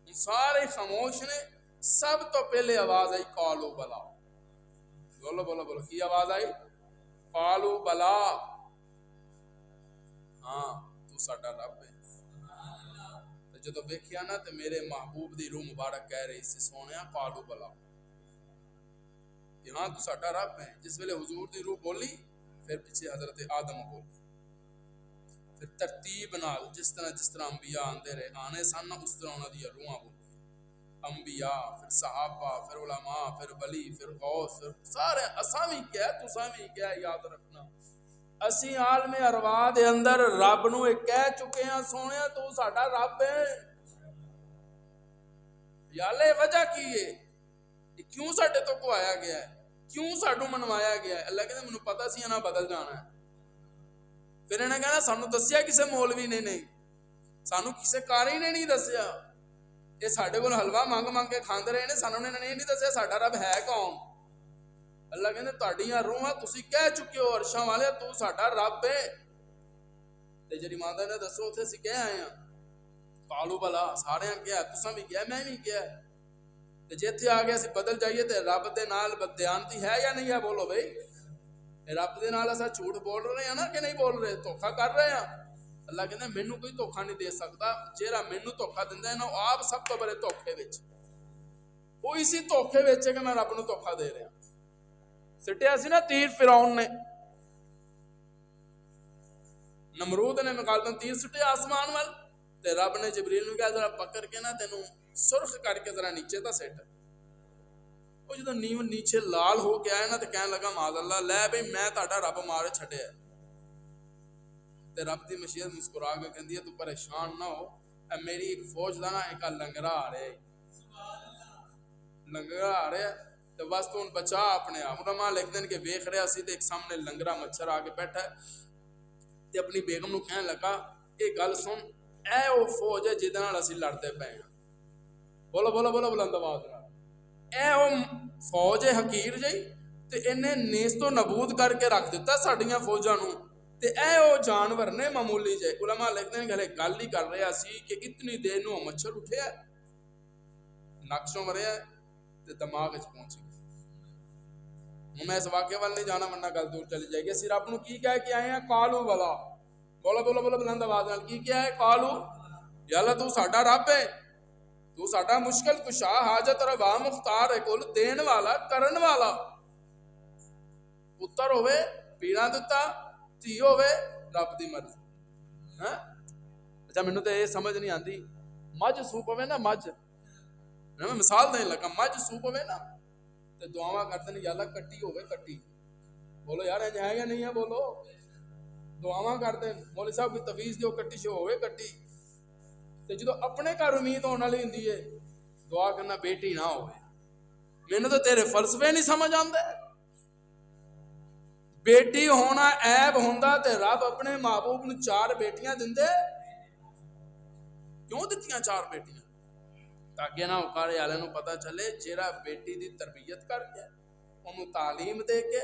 Speaker 1: سارے خاموش نے، سب تو پہلے آواز آئی قالوا بلا۔ بولو بولو بولو، کی آواز آئی؟ قالوا بلا، ہاں تو ساڈا رب ہے۔ جدو ویکھیا نا تے میرے محبوب دی روح مبارک کہہ رہی سی سونیا قالوا بلا، کہ ہاں تو ساڈا رب ہے۔ جس ویلے حضور دی روح بولی، پھر پیچھے حضرت آدم بولی، پھر ترتیب نال جس طرح انبیاء آندے رہے آنے سن، اس طرح انہاں دی روحاں بولی، انبیاء، پھر صحابہ، پھر علماء، پھر ولی، پھر غوث، پھر سارے اساں وی کیا ہے تساں وی کیا ہے، یاد رکھنا اسی عالم ارواح دے اندر رب نو ایک کہہ چکے ہیں سونیا تو ساڈا رب ہے۔ یالے وجہ کی ہے، کیوں ساڈے تو کو آیا گیا ہے، کیوں ساڈو منوایا گیا ہے؟ اللہ کہتے مینوں پتہ سی انہاں بدل جانا ہے۔ پھر انہیں کہنا سانو دسیا کسے مولوی نے نہیں، سانو کسے قاری نے نہیں دسیا، یہ ساڈے کول حلوہ مانگ مانگ کے کھاندے رہے نے، سانو نے نہیں دسیا ساڈا رب ہے کون۔ اللہ کہتے تہاڈیاں روحاں تسی کہہ چکے ہو عرشاں والے تو ساڈا رب ہے۔ تے جڑی ماں نے دسو اوتھے اسی کہہ آئے ہیں قالوا بلا، سارے کیا تساں بھی کیا میں بھی کیا، تے جتھے آ گیا اسی بدل جائیے تے رب دے نال بددیانتی ہے یا نہیں ہے؟ بولو بھائی، رب دے نال اساں جھوٹ بول رہے ہیں نا کہ نہیں بول رہے، دھوکا کر رہے ہیں؟ اللہ کہتے ہیں مینوں کوئی دھوکا نہیں دے سکتا، جیڑا مینوں دھوکا دیندا ہے نا وہ آپ سب تو بڑے دھوکے وچ، وہ اسی دھوکے وچ ہے کہ میں رب نو دھوکا دے رہا۔ سٹیا سی نا تیر فرعون نے، نمرود نے مقالدن تیر سٹے آسمان وال، تے رب نے جبریل نو کہا ذرا پکڑ کے نا تینوں سرخ کر کے ذرا نیچے تا سٹ۔ وہ جدو نیچے لال ہو کے آئے نا تے کہنے لگا معاذ اللہ، لے بھئی میں تہاڈا رب مارے چھڈیا۔ تے رب دی مشیت مسکرا کے کہندی ہے تو پریشان نہ ہو، اے میری ایک فوج دا نا ایک لنگرا آ رہا ہے، لنگرا آ رہا ہے تے بس تو بچا اپنے آپ۔ علماء لکھتے ہیں کہ ویکھ رہا سی تے ایک سامنے لنگرا مچھر آ کے بیٹھا ہے تے اپنی بیگم نو کہنے لگا اے گل سن، اے او فوج ہے جہدے نال اسی لڑتے پے ہیں۔ بولو بولو بولو بلند آواز نال، اے او فوج ہے حقیر جئی تے انہیں نیست و نبود کر کے رکھ دیتا ساڈیاں فوجاں نو، تے اے او جانور نے معمولی جے۔ علماء لکھتے ہیں کہ گل ہی کر رہا سی کہ اتنی دیر نو مچھر اٹھیا نقشوں مریا تے دماغ وچ پہنچ گیا۔ میں اس واقعے وال نہیں جانا ورنہ گل دور چلی جائے گی۔ اسی رب نو کی کہہ کے آئے ہیں قالوا بلا، بولو بولو بولو بلند آواز نال، کی کیا ہے؟ قالوا، یا اللہ تو ساڈا رب ہے، تو ساڈا مشکل کشا، حاجت روا، مختار ہے، کل دین والا، کرن والا، پتر ہوئے پیڑا دتا، تھی ہوئے رب دی مرضی۔ اچھا مینوں تے یہ سمجھ نہیں آتی، مجھ سو پوے نا، مجھ میں مثال دین لگا، مجھ سو پوے نا تے دعاواں کرتے ہیں یا اللہ کٹی ہوئے کٹی، بولو یار ہے یا نہیں ہے؟ بولو، دعاواں کرتے ہیں مولوی صاحب کی تفیض دیو کٹی شو ہوئے کٹی، تے جدو اپنے گھر امید ہونے والی ہوندی ہے دعا کرنا بیٹی نہ ہوئے۔ مینوں تو تیرے فلسفے نہیں سمجھ آندے، بیٹی ہونا عیب ہوندا تے رب اپنے محبوب نو 4 بیٹیاں دیندے، کیوں دتیاں 4 بیٹیاں؟ تاکہ نہ اوکارے والے نو پتہ چلے جیڑا بیٹی دی تربیت کر کے انہوں تعلیم دے کے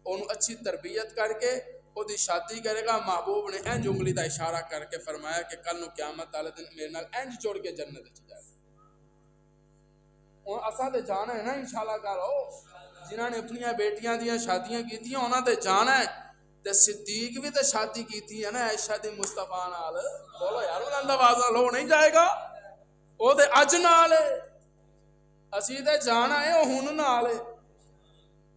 Speaker 1: انہوں اچھی تربیت کر کے وہ دی شادی کرے گا، محبوب نے انج انگلی دا اشارہ کر کے فرمایا کہ کل نو قیامت والے دن میرے نال انج جوڑ کے جنت وچ جائے گا۔ اور اساں تے جانا ہے نا انشاءاللہ کرو، جنہاں نے اپنی بیٹیاں دیاں شادیاں کیتیاں انہاں تے جانا ہے، تے صدیق بھی تے شادی کیتی ہے نا عائشہ دی مصطفیٰ نال، بولو یار بلند آواز نال، ہو نہیں جائے گا؟ وہ تے اج نال ہے، اسی تے جانا ہے وہ ہن نال ہے۔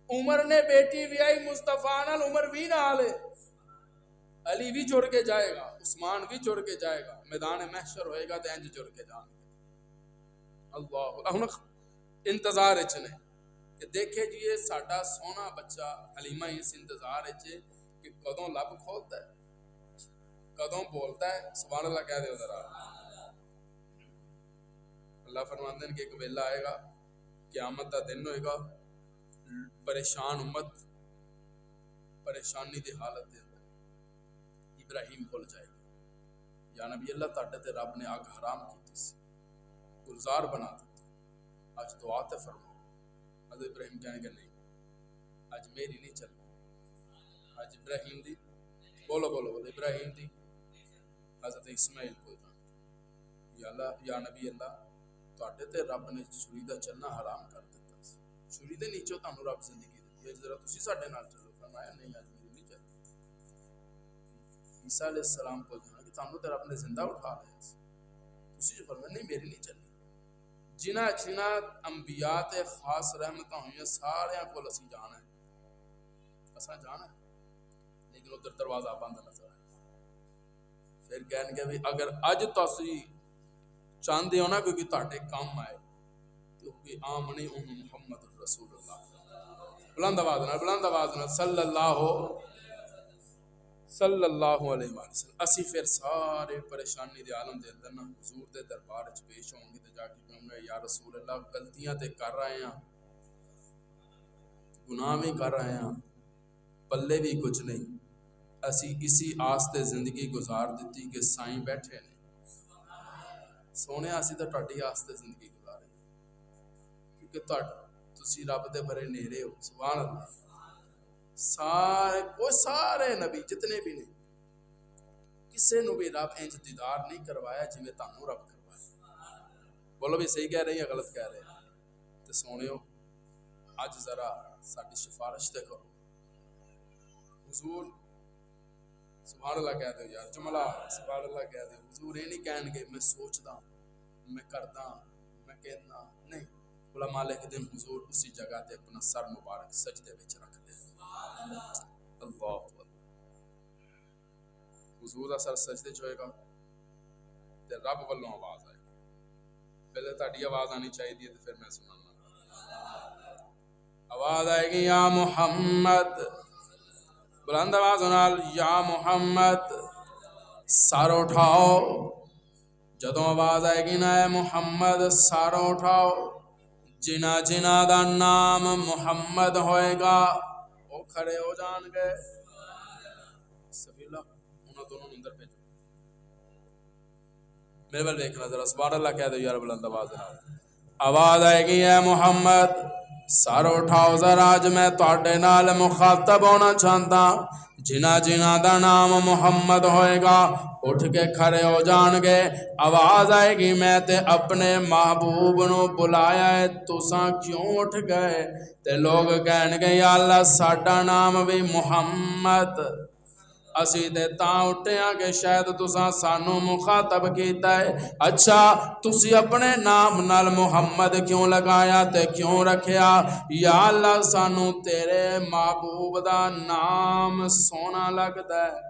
Speaker 1: عمر نے بیٹی ویائی مصطفیٰ نال، عمر بھی نال ہے، علی بھی جڑ کے جائے گا، عثمان بھی جڑ کے جائے گا، میدان محشر ہوئے گا تے انج جڑ کے جان گے۔ اللہ ہن انتظار وچ نے کہ دیکھے جی یہ ساڈا سونا بچہ حلیمہ اس انتظار وچ کہ کدوں لب کھولتا ہے، کدوں بولتا ہے، سبحان اللہ کہہ دے ذرا۔ اللہ فرماتے ہیں کہ ایک ویلا آئے گا، قیامت کا دن ہوئے گا، پریشان امت پریشانی دی حالت دے اندر ابراہیم بھول جائے گا، یا نبی اللہ تاڈے تے رب نے اگ حرام کی سی، گلزار بنا دیتی، اج دعا تے فرماؤ۔ حضرت ابراہیم کہیں گے نہیں، اج میری نہیں چلنی، اج ابراہیم دی، بولو بولو بولو، ابراہیم دی حضرت اسماعیل کو جان، یا اللہ یا نبی اللہ تواڈے تے رب نے چھری دا چلنا حرام کر دیتا سی، چھری دے نیچے تانوں رب زندگی دیتی ہے، ذرا تسی ساڈے نال چلو۔ فرمایا نہیں، اج میری نہیں چلنی۔ عیسیٰ علیہ السلام کو جان کہ تانوں تے رب نے زندہ اٹھا لیا سی، تسی جو فرمایا نہیں میری نہیں چلنی۔ جنہ انبیاء تے خاص رحمتاں ہوئیں سارے کول اسی جانا ہے، اساں جانا ہے، لیکن ادھر دروازہ بند نظر آئے۔ پھر کہن گے بھی اگر اج تسی چاہتے ہو نا کیونکہ تہاڈے کام آئے تو کہ آمنی محمد رسول اللہ، بلند آواز نال صلی اللہ علیہ وسلم۔ اسی پھر سارے پریشانی دے عالم دے اندر نا حضور دے دربار وچ پیش ہوں گے تے جا کے کہوں گے یا رسول اللہ غلطیاں تے کر رہے ہیں، گناہ بھی کر رہے ہیں، پلے بھی کچھ نہیں، اسی اسی آس تے زندگی گزار دیتی کہ سائیں بیٹھے نے، سونے اسی تے تہاڈی آس تے زندگی گزارے کیونکہ تسی رب دے بڑے نیڑے ہو۔ سبحان اللہ۔ سارے نبی جتنے بھی نے کسے نو بھی رب انج دیدار نہیں کروایا جویں تانوں رب کروایا۔ بولو بھی صحیح کہہ رہے ہیں یا غلط کہہ رہے ہیں؟ تے سونےو اج ذرا ساڈی سفارش تے کرو، حضور سبحان اللہ کہہ دو یار، جملہ سبحان اللہ کہہ دو۔ حضور یہ نہیں کہن گے میں سوچدا میں کردا میں کہنا نہیں، علماء لکھ دن حضور اسی جگہ تے اپنا سر مبارک سجدے وچ رکھ دے، اللہ اکبر، حضور دا سر سجدے چ ہوئے گا تے رب والوں آواز آئے گی، پہلے تہاڈی آواز آنی چاہیے تے پھر میں سنانا، آواز آئے گی یا محمد، بلند آواز نال یا محمد، سر اٹھاؤ، جدوں آواز آئے گی نا اے محمد سر اٹھاؤ، جنہ جنہ دا نام محمد ہوئے گا وہ کھڑے ہو جان گے۔ سبیلہ انہوں دونوں اندر بھیجو، میرے بل دیکھنا ذرا، سبحان اللہ کہہ دو یار بلند آواز نال، آواز آئے گی اے محمد سر اٹھاؤ ذرا، اج میں تواڈے نال مخاطب ہونا چاہتا، جنہ جنہ دا نام محمد ہوئے گا اٹھ کے کھڑے ہو جان گے۔ آواز آئے گی میں تے اپنے محبوب نو بلایا ہے تساں کیوں اٹھ گئے؟ تے لوگ کہن گے یا اللہ ساڈا نام بھی محمد، اسی تے تاں اٹھیاں کہ شاید تساں سانو مخاطب کیتا ہے، اچھا تسی اپنے نام نال محمد کیوں لگایا تے کیوں رکھیا؟ یا اللہ سانو تیرے محبوب دا نام سونا لگدا ہے،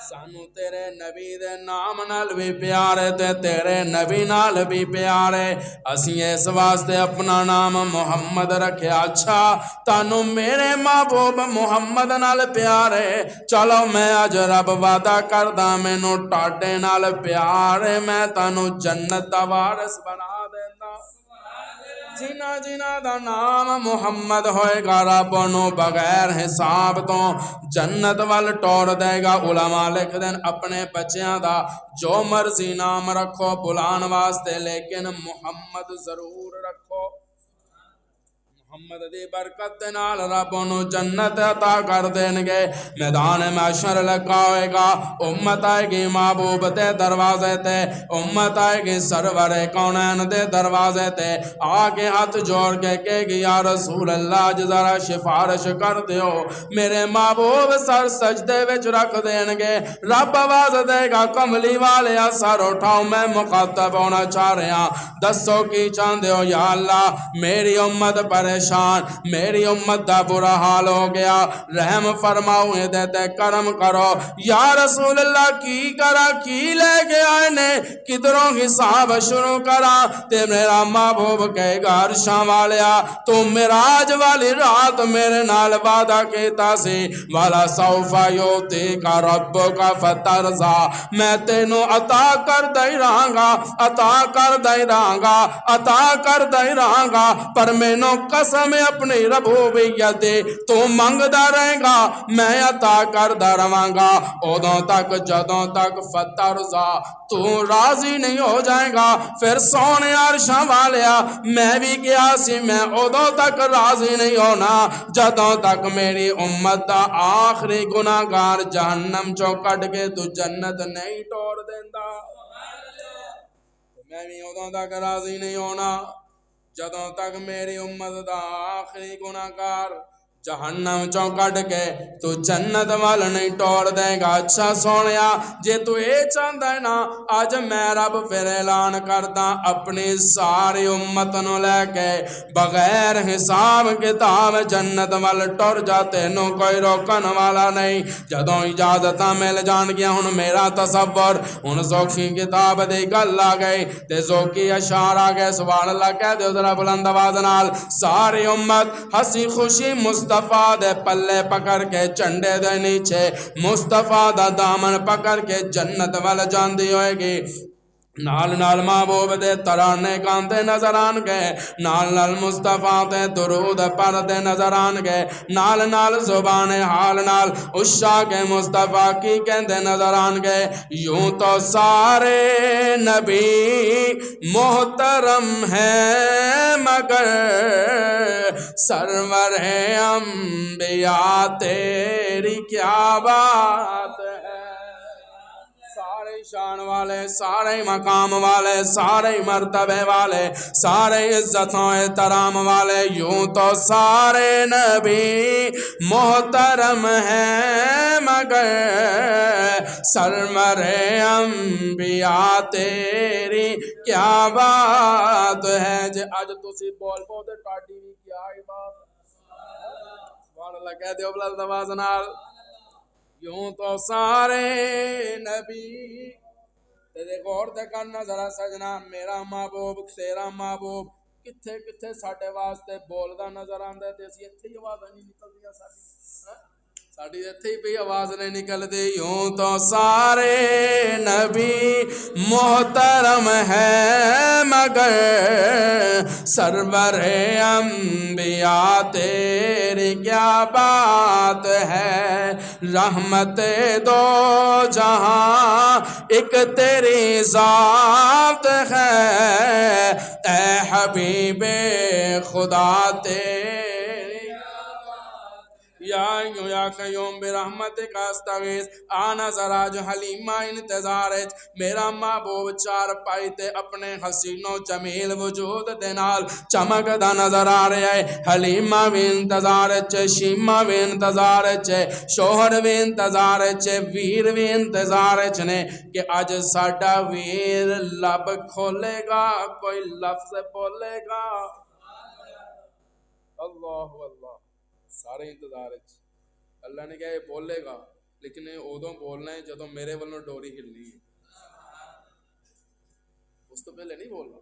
Speaker 1: سانو تیرے نبی دے نام نال بھی پیارے تے تیرے نبی نال بھی پیارے، اسی اس واسطے اپنا نام محمد رکھیا۔ اچھا تانو میرے محبوب محمد نال پیارے، چلو میں اج رب وعدہ کردا مینوں ٹاڈے نال پیارے، میں تانو جنت دا وارث بنا دیندا۔ جنہ جنہ دا نام محمد ہوئے گا رب انہوں بغیر حساب تو جنت وال ٹور دے گا۔ علماء لکھ دین اپنے بچیاں دا جو مرضی نام رکھو بلان واسطے، لیکن محمد ضرور رکھو، محمد دی برکت دے نال رب انہوں جنت عطا کر دیں گے۔ میدان محشر لگا ہوئے گا، امت آئے گی محبوب دے دروازے تے، امت آئے گی سرور کونین دے دروازے تے، آگے ہاتھ جوڑ کے کہے گی یا رسول اللہ اج ذرا سفارش کر دیو، میرے محبوب سر سجدے وچ رکھ دیں گے، رب آواز دے گا کملی والے سر اٹھاؤ میں مخاطب ہونا چاہ رہا، دسو کی چاہندے ہو؟ یا اللہ میری امت پریشان پریشان، میری امت دا برا حال ہو گیا، رحم فرماؤ تے کرم کرو۔ یا رسول اللہ کی کرا کی لے کے آئے نے، کدھروں حساب شروع کرا؟ تے میرا محبوب کہے گا عرشاں والیا تو معراج والی رات میرے نال وعدہ کیتا سی، والا سوف یعطیک ربک فترضی، میں تینوں عطا کر دے رہاں گا، عطا کر دے رہاں گا، عطا کر دے رہاں گا، پر مینوں قسم اپنی ربوبیت دے تو منگدا رہے گا میں عطا کردا رہاں گا، ادوں تک جدوں تک فترضی تو راضی نہیں ہو جائے گا۔ پھر سونے عرشاں والیا میں بھی کیا سی میں ادوں تک راضی نہیں ہونا جدوں تک میری امت دا آخری گناہگار جہنم چوں کٹ کے تو جنت نہیں ٹور دیندا، میں بھی ادوں تک راضی نہیں ہونا جدوں تک میری امت دا آخری گناہگار جہنم چوں کٹ کے تو جنت وال نہیں ٹور دے گا۔ اچھا سونیا جے تو اے چاہندا ہے نا، آج میں رب پھر اعلان کردا اپنی ساری امت نو لے کے بغیر حساب کتاب جنت وال ٹر جا، تینوں کوئی روکن والا نہیں۔ جدوں اجازتاں مل جان گیا ہن میرا تصور، ہن ذوقی کتاب دی گل آ گئی تے ذوقی اشعار آ گئے، سبحان اللہ کہہ دیو ذرا بلند آواز نال۔ ساری امت ہنسی خوشی مصطفیٰ دے پلے پکڑ کے چنڈے دے نیچے مصطفیٰ دا دامن پکڑ کے جنت وال جاندی ہوئے گی۔ نال نال محبوب دے ترانے گاندے نظر آن گئے، نال نال مصطفیٰ دے درود پڑھدے نظر آن گئے، نال نال زبان حال نال عشاق مصطفیٰ کی کہندے نظر آن گئے۔ یوں تو سارے نبی محترم ہیں مگر سرور انبیاء تیری کیا بات ہے۔ سارے شان والے، سارے مقام والے، سارے مرتبے والے، سارے عزت و احترام والے، یوں تو سارے نبی محترم ہیں مگر سرور انبیاء تیری کیا بات ہے۔ جے اج تسی بول پو تے ٹاڈی بھی کیا ہی بات، سبحان اللہ کہہ دیو بلند آواز نال۔ یوں تو سارے نبی تے غور تے کرنا ذرا سجنا، میرا محبوب تیرا محبوب کتھے کتھے ساڈے واسطے بولدا نظر آندا تے اسی ایتھے ہی آواز نہیں نکلدی ساڈی ایتھے ہی پئی آواز نہیں نکلدی۔ یوں تو سارے نبی محترم ہے مگر سرور انبیاء تیری کیا بات ہے۔ رحمت دو جہاں ایک تیری ذات ہے، اے حبیب خدا تیری یا قیوم برحمتک استغیث۔ آنا ذرا جو حلیمہ انتظار ہے، میرا محبوب چار پائی تے اپنے حسین و جمیل وجود دے نال چمکدا نظر آ رہا ہے۔ حلیمہ بھی انتظار ہے، شیمہ بھی انتظار ہے، شوہر بھی انتظار ہے، ویر بھی انتظار ہے کہ اج ساڈا ویر لب کھولے گا، کوئی لفظ بولے گا۔ اللہ اللہ، سارے انتظار ہے۔ اللہ نے کہا یہ بولے گا، لیکن ادوں بولنا ہے جدوں میرے والوں ڈوری ہلنی ہے، اس تو پہلے نہیں بولنا۔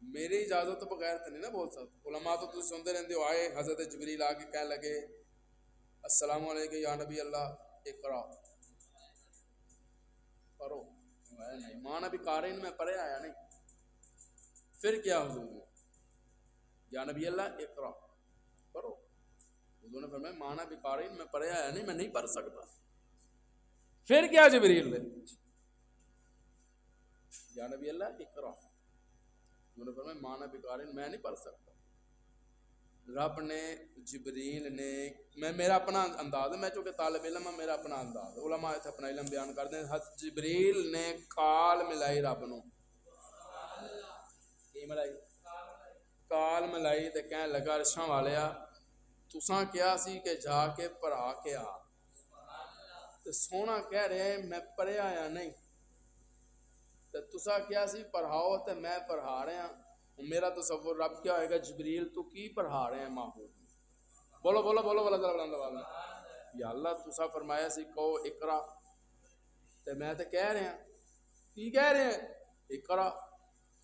Speaker 1: میری اجازت تو بغیر تو نہیں نا بول سکتا۔ علماء تو تم سنتے رہتے ہو، آئے حضرت جبریل آ کے کہنے لگے السلام علیکم یا نبی اللہ اقرا پڑھو، نہیں ماں نبی قارئین میں پڑھے آیا نہیں، پھر کیا حضور یا نبی اللہ اقرا پڑھو، حضور نے فرمایا مانا بھی قارئین میں پڑھے آیا نہیں، میں نہیں پڑھ سکتا۔ پھر کیا جبریل نے یا نبی اللہ اقرا، حضور نے فرمایا مانا بھی قارئین میں نہیں پڑھ سکتا۔ رب نے جبریل نے میرا اپنا انداز ہے، میں چونکہ طالب علم ہوں، میرا اپنا انداز ہے، علماء اپنا علم بیان کرتے ہیں۔ حضرت جبریل نے کال ملائی رب نو، کی ملائی؟ کال ملائی تے کہنے لگا عرشاں والیا تساں کیا سی کہ جا کے پڑھا کے آ، تے سونا کہہ رہے ہیں میں پڑھیا آیا نہیں، تے تساں کیا سی پڑھاؤ تے میں پڑھا رہا ہاں، میرا تصور رب کیا ہوئے گا، جبریل تو کی پڑھا رہے ہیں محبوب، بولو بولو بولو بولو ذرا بلند آواز میں، یا اللہ تسا فرمایا سی کہو اقرا، تے میں تے کہہ رہے ہیں کی کہہ رہے ہیں اقرا،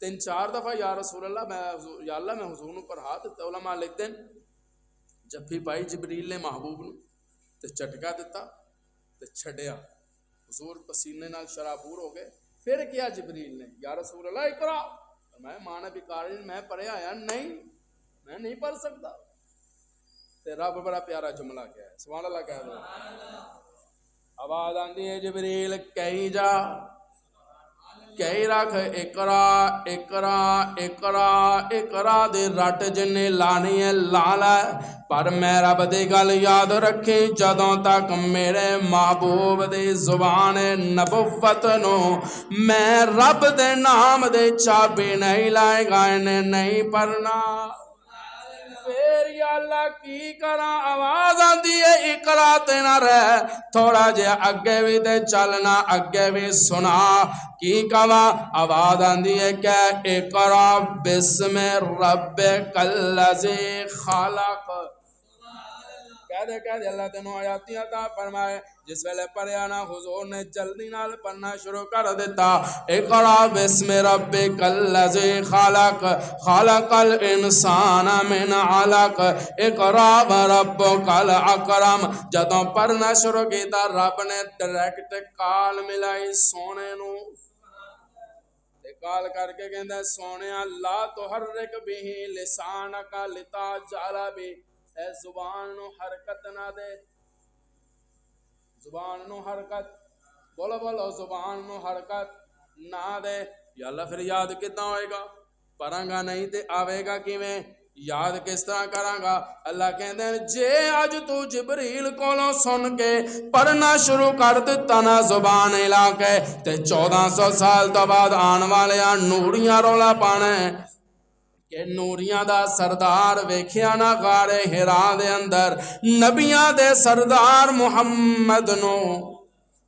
Speaker 1: 3-4 دفعہ یا رسول اللہ میں یا اللہ میں حضور نو پڑھا تے علماء لکھ دین جفی پائی جبریل نے محبوب نو تے چٹکا دیتا تے چھڈیا، حضور پسینے نال شرابور ہو گئے، پھر کیا جبریل نے یا رسول اللہ اقرا، میں مانا بیکار میں پڑھے آیا نہیں، میں نہیں پڑھ سکتا، تے رب بڑا پیارا جملہ کیا ہے، سبحان اللہ کہہ دو، آواز آندی ہے جبریل کہی جا کہی رکھ اقرا اقرا اقرا اقرا دے رٹ جن لانی ہے لالا، پر میں رب دی گل یاد رکھی جدوں تک میرے محبوب دی زبان نبوت نو میں رب دے نام دے چابی نہیں لائے گا انہیں نہیں پڑھنا، پھر یا اللہ کی کرا، آواز آندی ہے اقرا تے نہ رہ، تھوڑا جے اگے بھی تے چلنا اگے بھی سنا، کی کہا آواز آندی ہے کہ اقرا بسم ربک الذی خلق، کہہ دے اللہ تینوں آیاتی عطا فرمائے، جس ویلے پڑھیا نا حضور نے جلدی نال پڑھنا شروع کر دیتا، اقرا بسم ربک الذی خلق خلق الانسان من علق اقرا وربک الاکرم، جدوں پڑھنا شروع کیتا رب نے ڈائریکٹ کال ملائی سونے نو، کال کر کے کہندا سونیا لا تحرک بھی لسانک لتعجل بھی، اے زبان نو حرکت نہ دے، زبان نو حرکت، بولو بولو زبان نو حرکت نہ دے، یا اللہ پھر یاد کتنا ہوئے گا، پڑھاں گا نہیں تے آوے گا کیویں، یاد کس طرح کراں گا، اللہ کہندے ہیں جے اج تو جبریل کولوں سن کے پڑھنا شروع کر دتا نا زبان ہلا کے، تے 1400 سال تو بعد آن والے نوریاں رولا پانا ہے کہ نوریاں دا سردار ویکھیا نا غار ہرا دے اندر نبیاں دے سردار محمد نو،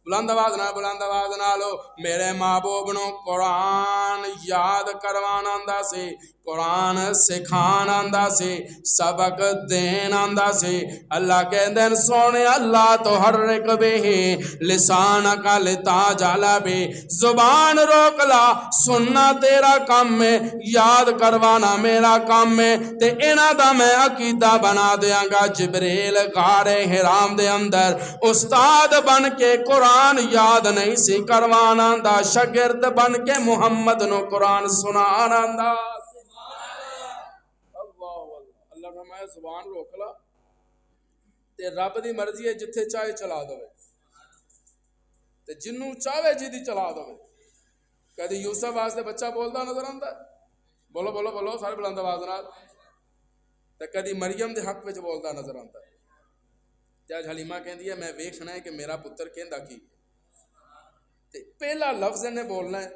Speaker 1: بلند آواز نالو میرے محبوب نو قرآن یاد کروان آندا سی، قرآن سکھان آندا سی، سبق دین آندا سی، اللہ کہندے ہیں سونے اللہ تحرک بھی لسانک لتعجل بھی، زبان روک لا، سننا تیرا کام میں، یاد کروانا میرا کام میں، تے انہاں دا میں عقیدہ بنا دیاں گا، جبریل غار حرام دے اندر استاد بن کے قرآن یاد نہیں سی کروانا دا، شاگرد بن کے محمد نو قرآن سنانا دا، اللہ فرمائے زبان روک لا، تے رب دی مرضی ہے جتھے چاہے چلا دو، تے جنوں چاہے جی دی چلا دو، کدی یوسف واسطے بچہ بولدا نظر آندا ہے، بولو بولو بولو سارے بلند آواز نال، تے کدی مریم دے حق وچ بولدا نظر آندا ہے، تے اج حلیمہ کہندی ہے میں ویکھنا ہے کہ میرا پتر کہندا کی، تے پہلا لفظ نے بولنا ہے،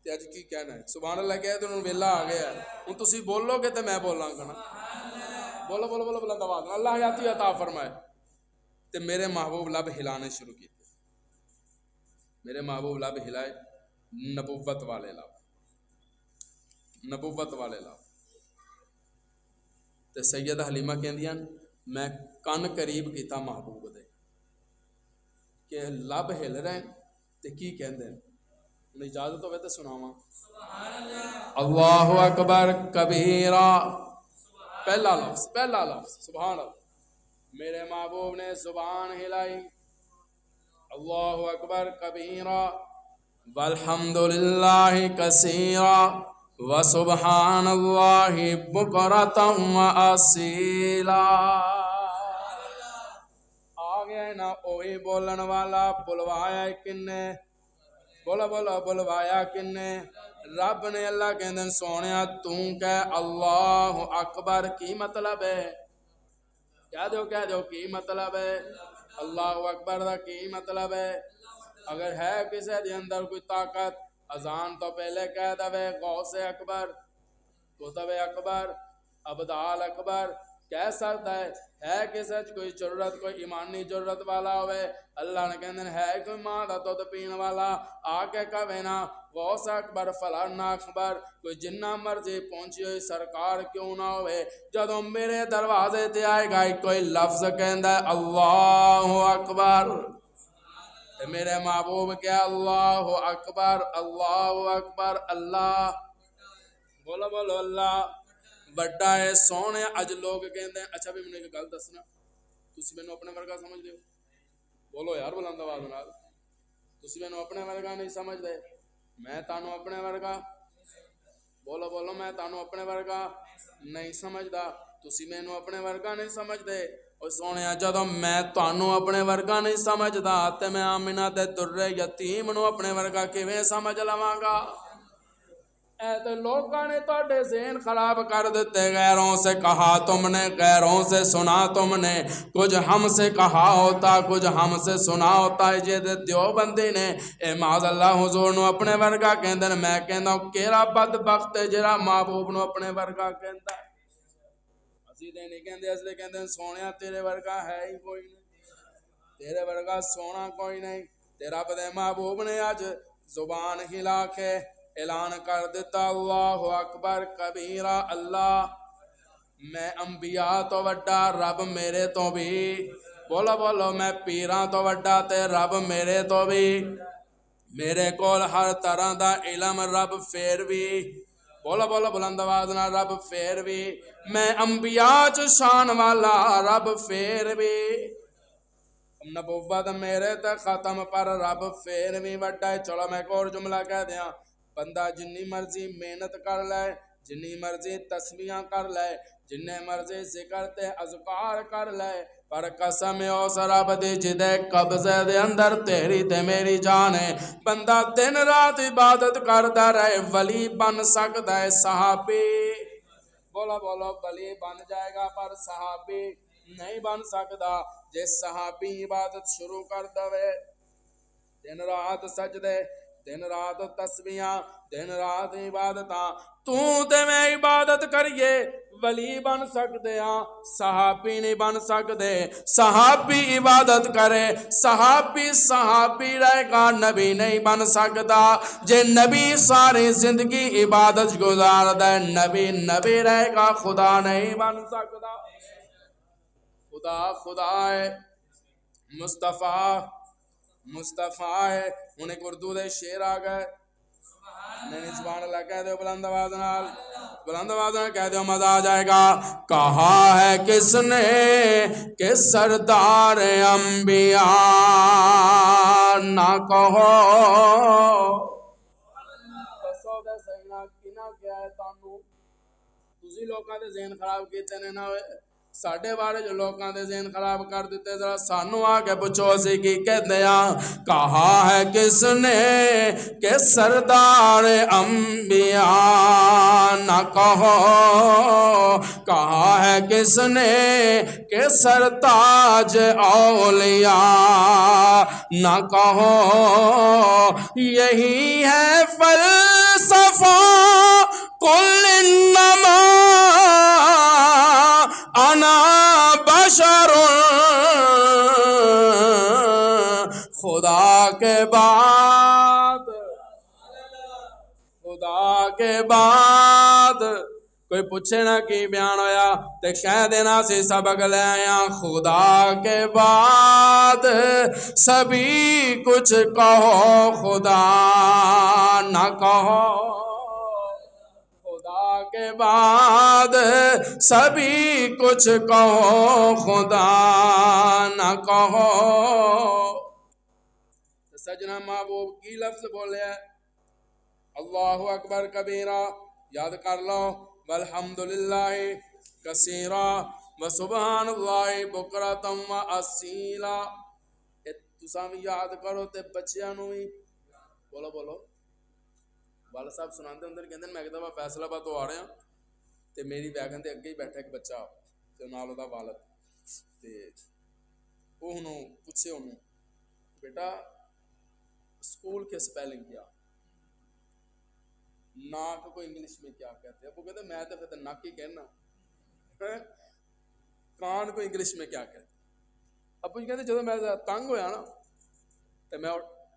Speaker 1: تے اج کی کہنا ہے، سبحان اللہ کہہ تے انہوں ویلا آ گیا ہے، ہن تسی بولو گے تے میں بولاں گا نا، بولو بولو بولو بلند آواز نال، اللہ حیاتی عطا فرمائے، تے میرے محبوب لب ہلانے شروع کیتے، میرے محبوب لب ہلائے، نبوت والے لب، نبوت والے لب، تے سیدہ حلیمہ کہندیاں میں کن قریب کیتا محبوب دے کہ لب ہل رہے ہیں تے کی کہندے ہیں، انہیں اجازت ہوئے تے سناواں، اللہ اکبر کبیرہ، پہلا لفظ سبحان اللہ، میرے محبوب نے زبان ہلائی، اللہ اکبر کبیرہ والحمدللہ کثیرہ وسبحان اللہ بکرۃ واسیلا، آگے نا اوہی بولن والا، بلوایا کنے، بولو بولو بلوایا کنے، رب نے، اللہ کہندے سونیا تو کہ اللہ اکبر کی مطلب ہے، کہہ دو کی مطلب ہے، اللہ اکبر دا کی مطلب ہے، اگر ہے کسی دے اندر کوئی طاقت اذان تو پہلے کہہ دے غوث اکبر، قطب اکبر، ابدال اکبر، کہہ سکتا ہے کسے کوئی ضرورت کوئی ایمانی ضرورت والا ہوئے اللہ نے کہندے ہے کوئی ماں دا دودھ پین والا آ کے کہے نا غوث اکبر فلانا اکبر کوئی جنہ مرضی پہنچی ہوئی سرکار کیوں نہ ہوئے جدوں میرے دروازے تے آئے گا کوئی لفظ کہندا ہے اللہ اکبر تے میرے محبوب کیا اللہ اکبر اللہ بولو بولو اللہ بڑا ہے سونے اج لوگ کہندے ہیں اچھا بھی میں نے ایک گل دسنا تسی مینوں اپنے ورگا سمجھ دے بولو یار بلند آواز نال تسی مینوں اپنے ورگا نہیں سمجھ دے میں تانوں اپنے ورگا بولو بولو میں تانوں اپنے ورگا نہیں سمجھدا تسی مینوں اپنے ورگا نہیں سمجھ دے او سونے جدوں میں تانوں اپنے ورگا نہیں سمجھدا تے میں آمنہ تے در یتیم نو اپنے ورگا کیویں سمجھ لواں گا اے تو لوگوں نے توڑے ذہن خراب کر دیتے غیروں سے کہا تم نے غیروں سے سنا تم نے کچھ ہم سے کہا ہوتا کچھ ہم سے سنا ہوتا ہے جے دیوبندی نے اے معاذ اللہ حضور نو اپنے ورگا کہندے نے میں کہندا ہوں کیڑا بدبخت ہے جڑا محبوب نو اپنے ورگا کہندا ہے اسی دے نہیں کہندے اس دے کہندے سونیا تیرے ورگا ہے ہی کوئی نہیں تیرے ورگا سونا کوئی نہیں تیرا بدے محبوب نے آج زبان ہلا کے اعلان کر دیتا اللہ اکبر کبیرہ اللہ میں انبیاء تو وڈا رب میرے تو بھی بولو بولو میں پیراں تو وڈا تے رب میرے تو بھی میرے کول ہر طرح دا علم رب پھر بھی بولو بولو بلند آواز نال رب پھر بھی میں انبیاء چ شان والا رب پھر بھی نبوت میرے تے ختم پر رب پھر بھی وڈا ہے چلو میں ایک اور جملہ کہہ دیاں بندہ جنی مرضی محنت کر لے جنی مرضی تسبیحاں کر لے جننے مرضی ذکر تے اذکار کر لے پر قسم اس رب دی جدے قبضے دے اندر تیری تے میری جان ہے بندہ دن رات عبادت کردا رہے ولی بن سکدا ہے صحابی بولو بولو ولی بن جائے گا پر صحابی نہیں بن سکدا جے صحابی عبادت شروع کر دوے دن رات سجدے دن رات تسبیحاں دن رات عبادتاں تو تے میں عبادت کریے ولی بن سکدے ہاں صحابی نہیں بن سکدے صحابی عبادت کرے صحابی رہے گا نبی نہیں بن سکدا جے نبی ساری زندگی عبادت گزار دے نبی رہے گا خدا نہیں بن سکدا خدا ہے مصطفیٰ ہے انہیں ایک اردو دے شعر آ گئے نہیں سبحان اللہ کہہ دیو بلند آواز نال کہہ دیو مزہ آ جائے گا کہا ہے کس نے کہ سردار انبیاء نہ کہو دسو دے سینا کنا کیا ہے تانوں تسی لوکاں دے ذہن خراب کیتے نے نہ ہوئے ساڑھے بارے جو لوگاں دے ذہن خراب کر دیتے ذرا سانو آگے پوچھو اسی کی کہتے ہیں کہا ہے کس نے کہ سردار انبیاء نہ کہو کہا ہے کس نے کہ سرتاج اولیاء نہ کہو یہی ہے فلسفہ قل انما انا بشر خدا کے بعد کوئی پوچھے نا کی بیان ہویا تے کہہ دینا سی سبق لے آیا خدا کے بعد سبھی کچھ کہو خدا نہ کہو کے بعد سبھی کچھ کہو خدا نہ کہو سجنا محبوب کی لفظ بولے اللہ اکبر کبیرہ یاد کر لو والحمدللہ کثیرہ وسبحان اللہ بکرۃ واصیلا تساں بھی یاد کرو تے بچیاں نو بھی بولو بولو والد صاحب سناندے ہوندے کہندے میں ایک دفعہ فیصل آباد تو آ رہا تے میری ویگن دے اگے ہی بیٹھا ایک بچہ تے نال دا والد تے وہ انہوں پوچھے انہوں بیٹا اسکول کے سپیلنگ کیا ناک کو انگلش میں کیا کہتے ہیں وہ کہتے ہیں میں تو پھر ناک ہی کہنا کان کو انگلش میں کیا کہتے؟ ابو جی کہتے جب میں تنگ ہویا نا تو میں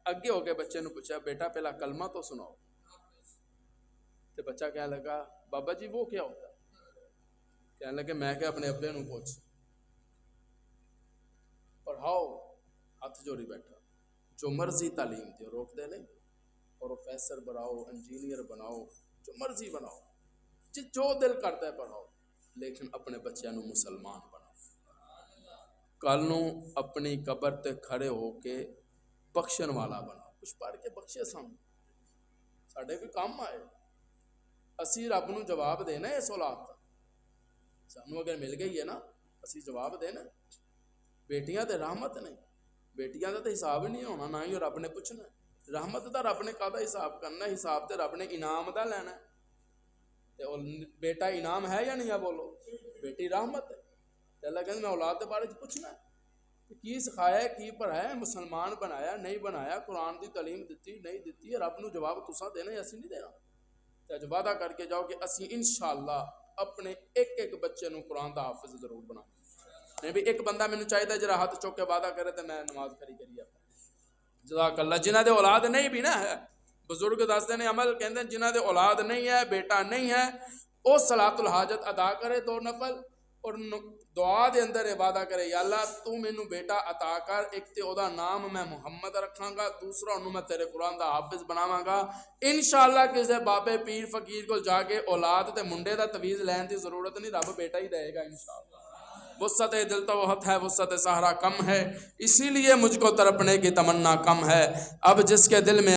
Speaker 1: اگے ہو کے بچے نے پوچھا بیٹا پہلا کلمہ تو سناؤ. تو بچہ کہنے لگا بابا جی وہ کیا ہوتا ہے؟ کہنے لگے میں کہ اپنے ابے نو پوچھ. پڑھاؤ ہاتھ جوڑی بیٹھا جو مرضی تعلیم دیو روک دے نہیں. پروفیسر بناؤ انجینئر بناؤ جو مرضی بناؤ جو دل کرتا ہے پڑھاؤ لیکن اپنے بچیاں نو مسلمان بناؤ. کل نو اپنی قبر تے کھڑے ہو کے بخشن والا بناؤ. کچھ پڑھ کے بخشے ساڈے کوئی کام آئے. اسی رب نو جواب دینا اس اولاد کا. سانو اگر مل گئی ہے نا اسی جواب دینا. بیٹیاں تے رحمت نہیں. بیٹیاں دا تے حساب ہی نہیں ہونا نہ ہی رب نے پوچھنا. رحمت دا رب نے کہدا حساب کرنا. حساب تے رب نے انعام دا لینا. بیٹا انعام ہے یا نہیں ہے بولو. بیٹی رحمت ہے. اللہ کہتے میں اولاد کے بارے پوچھنا ہے کی سکھایا ہے کی پڑھایا ہے مسلمان بنایا نہیں بنایا قرآن دی تعلیم دیتی نہیں دیتی. رب نو جواب تساں دینا ہے اسی نہیں دینا. تو وعدہ کر کے جاؤ کہ اسی انشاءاللہ اپنے ایک ایک بچے نو قرآن دا حافظ ضرور بنا. نہیں بھی ایک بندہ مینوں چاہیے جرا ہاتھ چوک کے وعدہ کرے تو میں نماز کری جزاک اللہ. جنہ دے اولاد نہیں بھی نا ہے بزرگ دستے نے عمل کہندے جنہ دے اولاد نہیں ہے بیٹا نہیں ہے او صلاۃ الحاجت ادا کرے 2 نفل اور دعا دے اندر وعدہ کرے یا اللہ تو مینوں بیٹا عطا کر. ایک تے او دا نام میں محمد رکھاں گا دوسرا انہوں میں تیرے قرآن دا حافظ بناواں گا. انشاءاللہ کسے بابے پیر فقیر کو جا کے اولاد تے منڈے دا تویز لین دی ضرورت نہیں. رب بیٹا ہی دے گا انشاءاللہ. وسعت دل تو بہت ہے وسعت سہرا کم ہے اسی لیے مجھ کو تڑپنے کی تمنا کم ہے. اب جس کے دل میں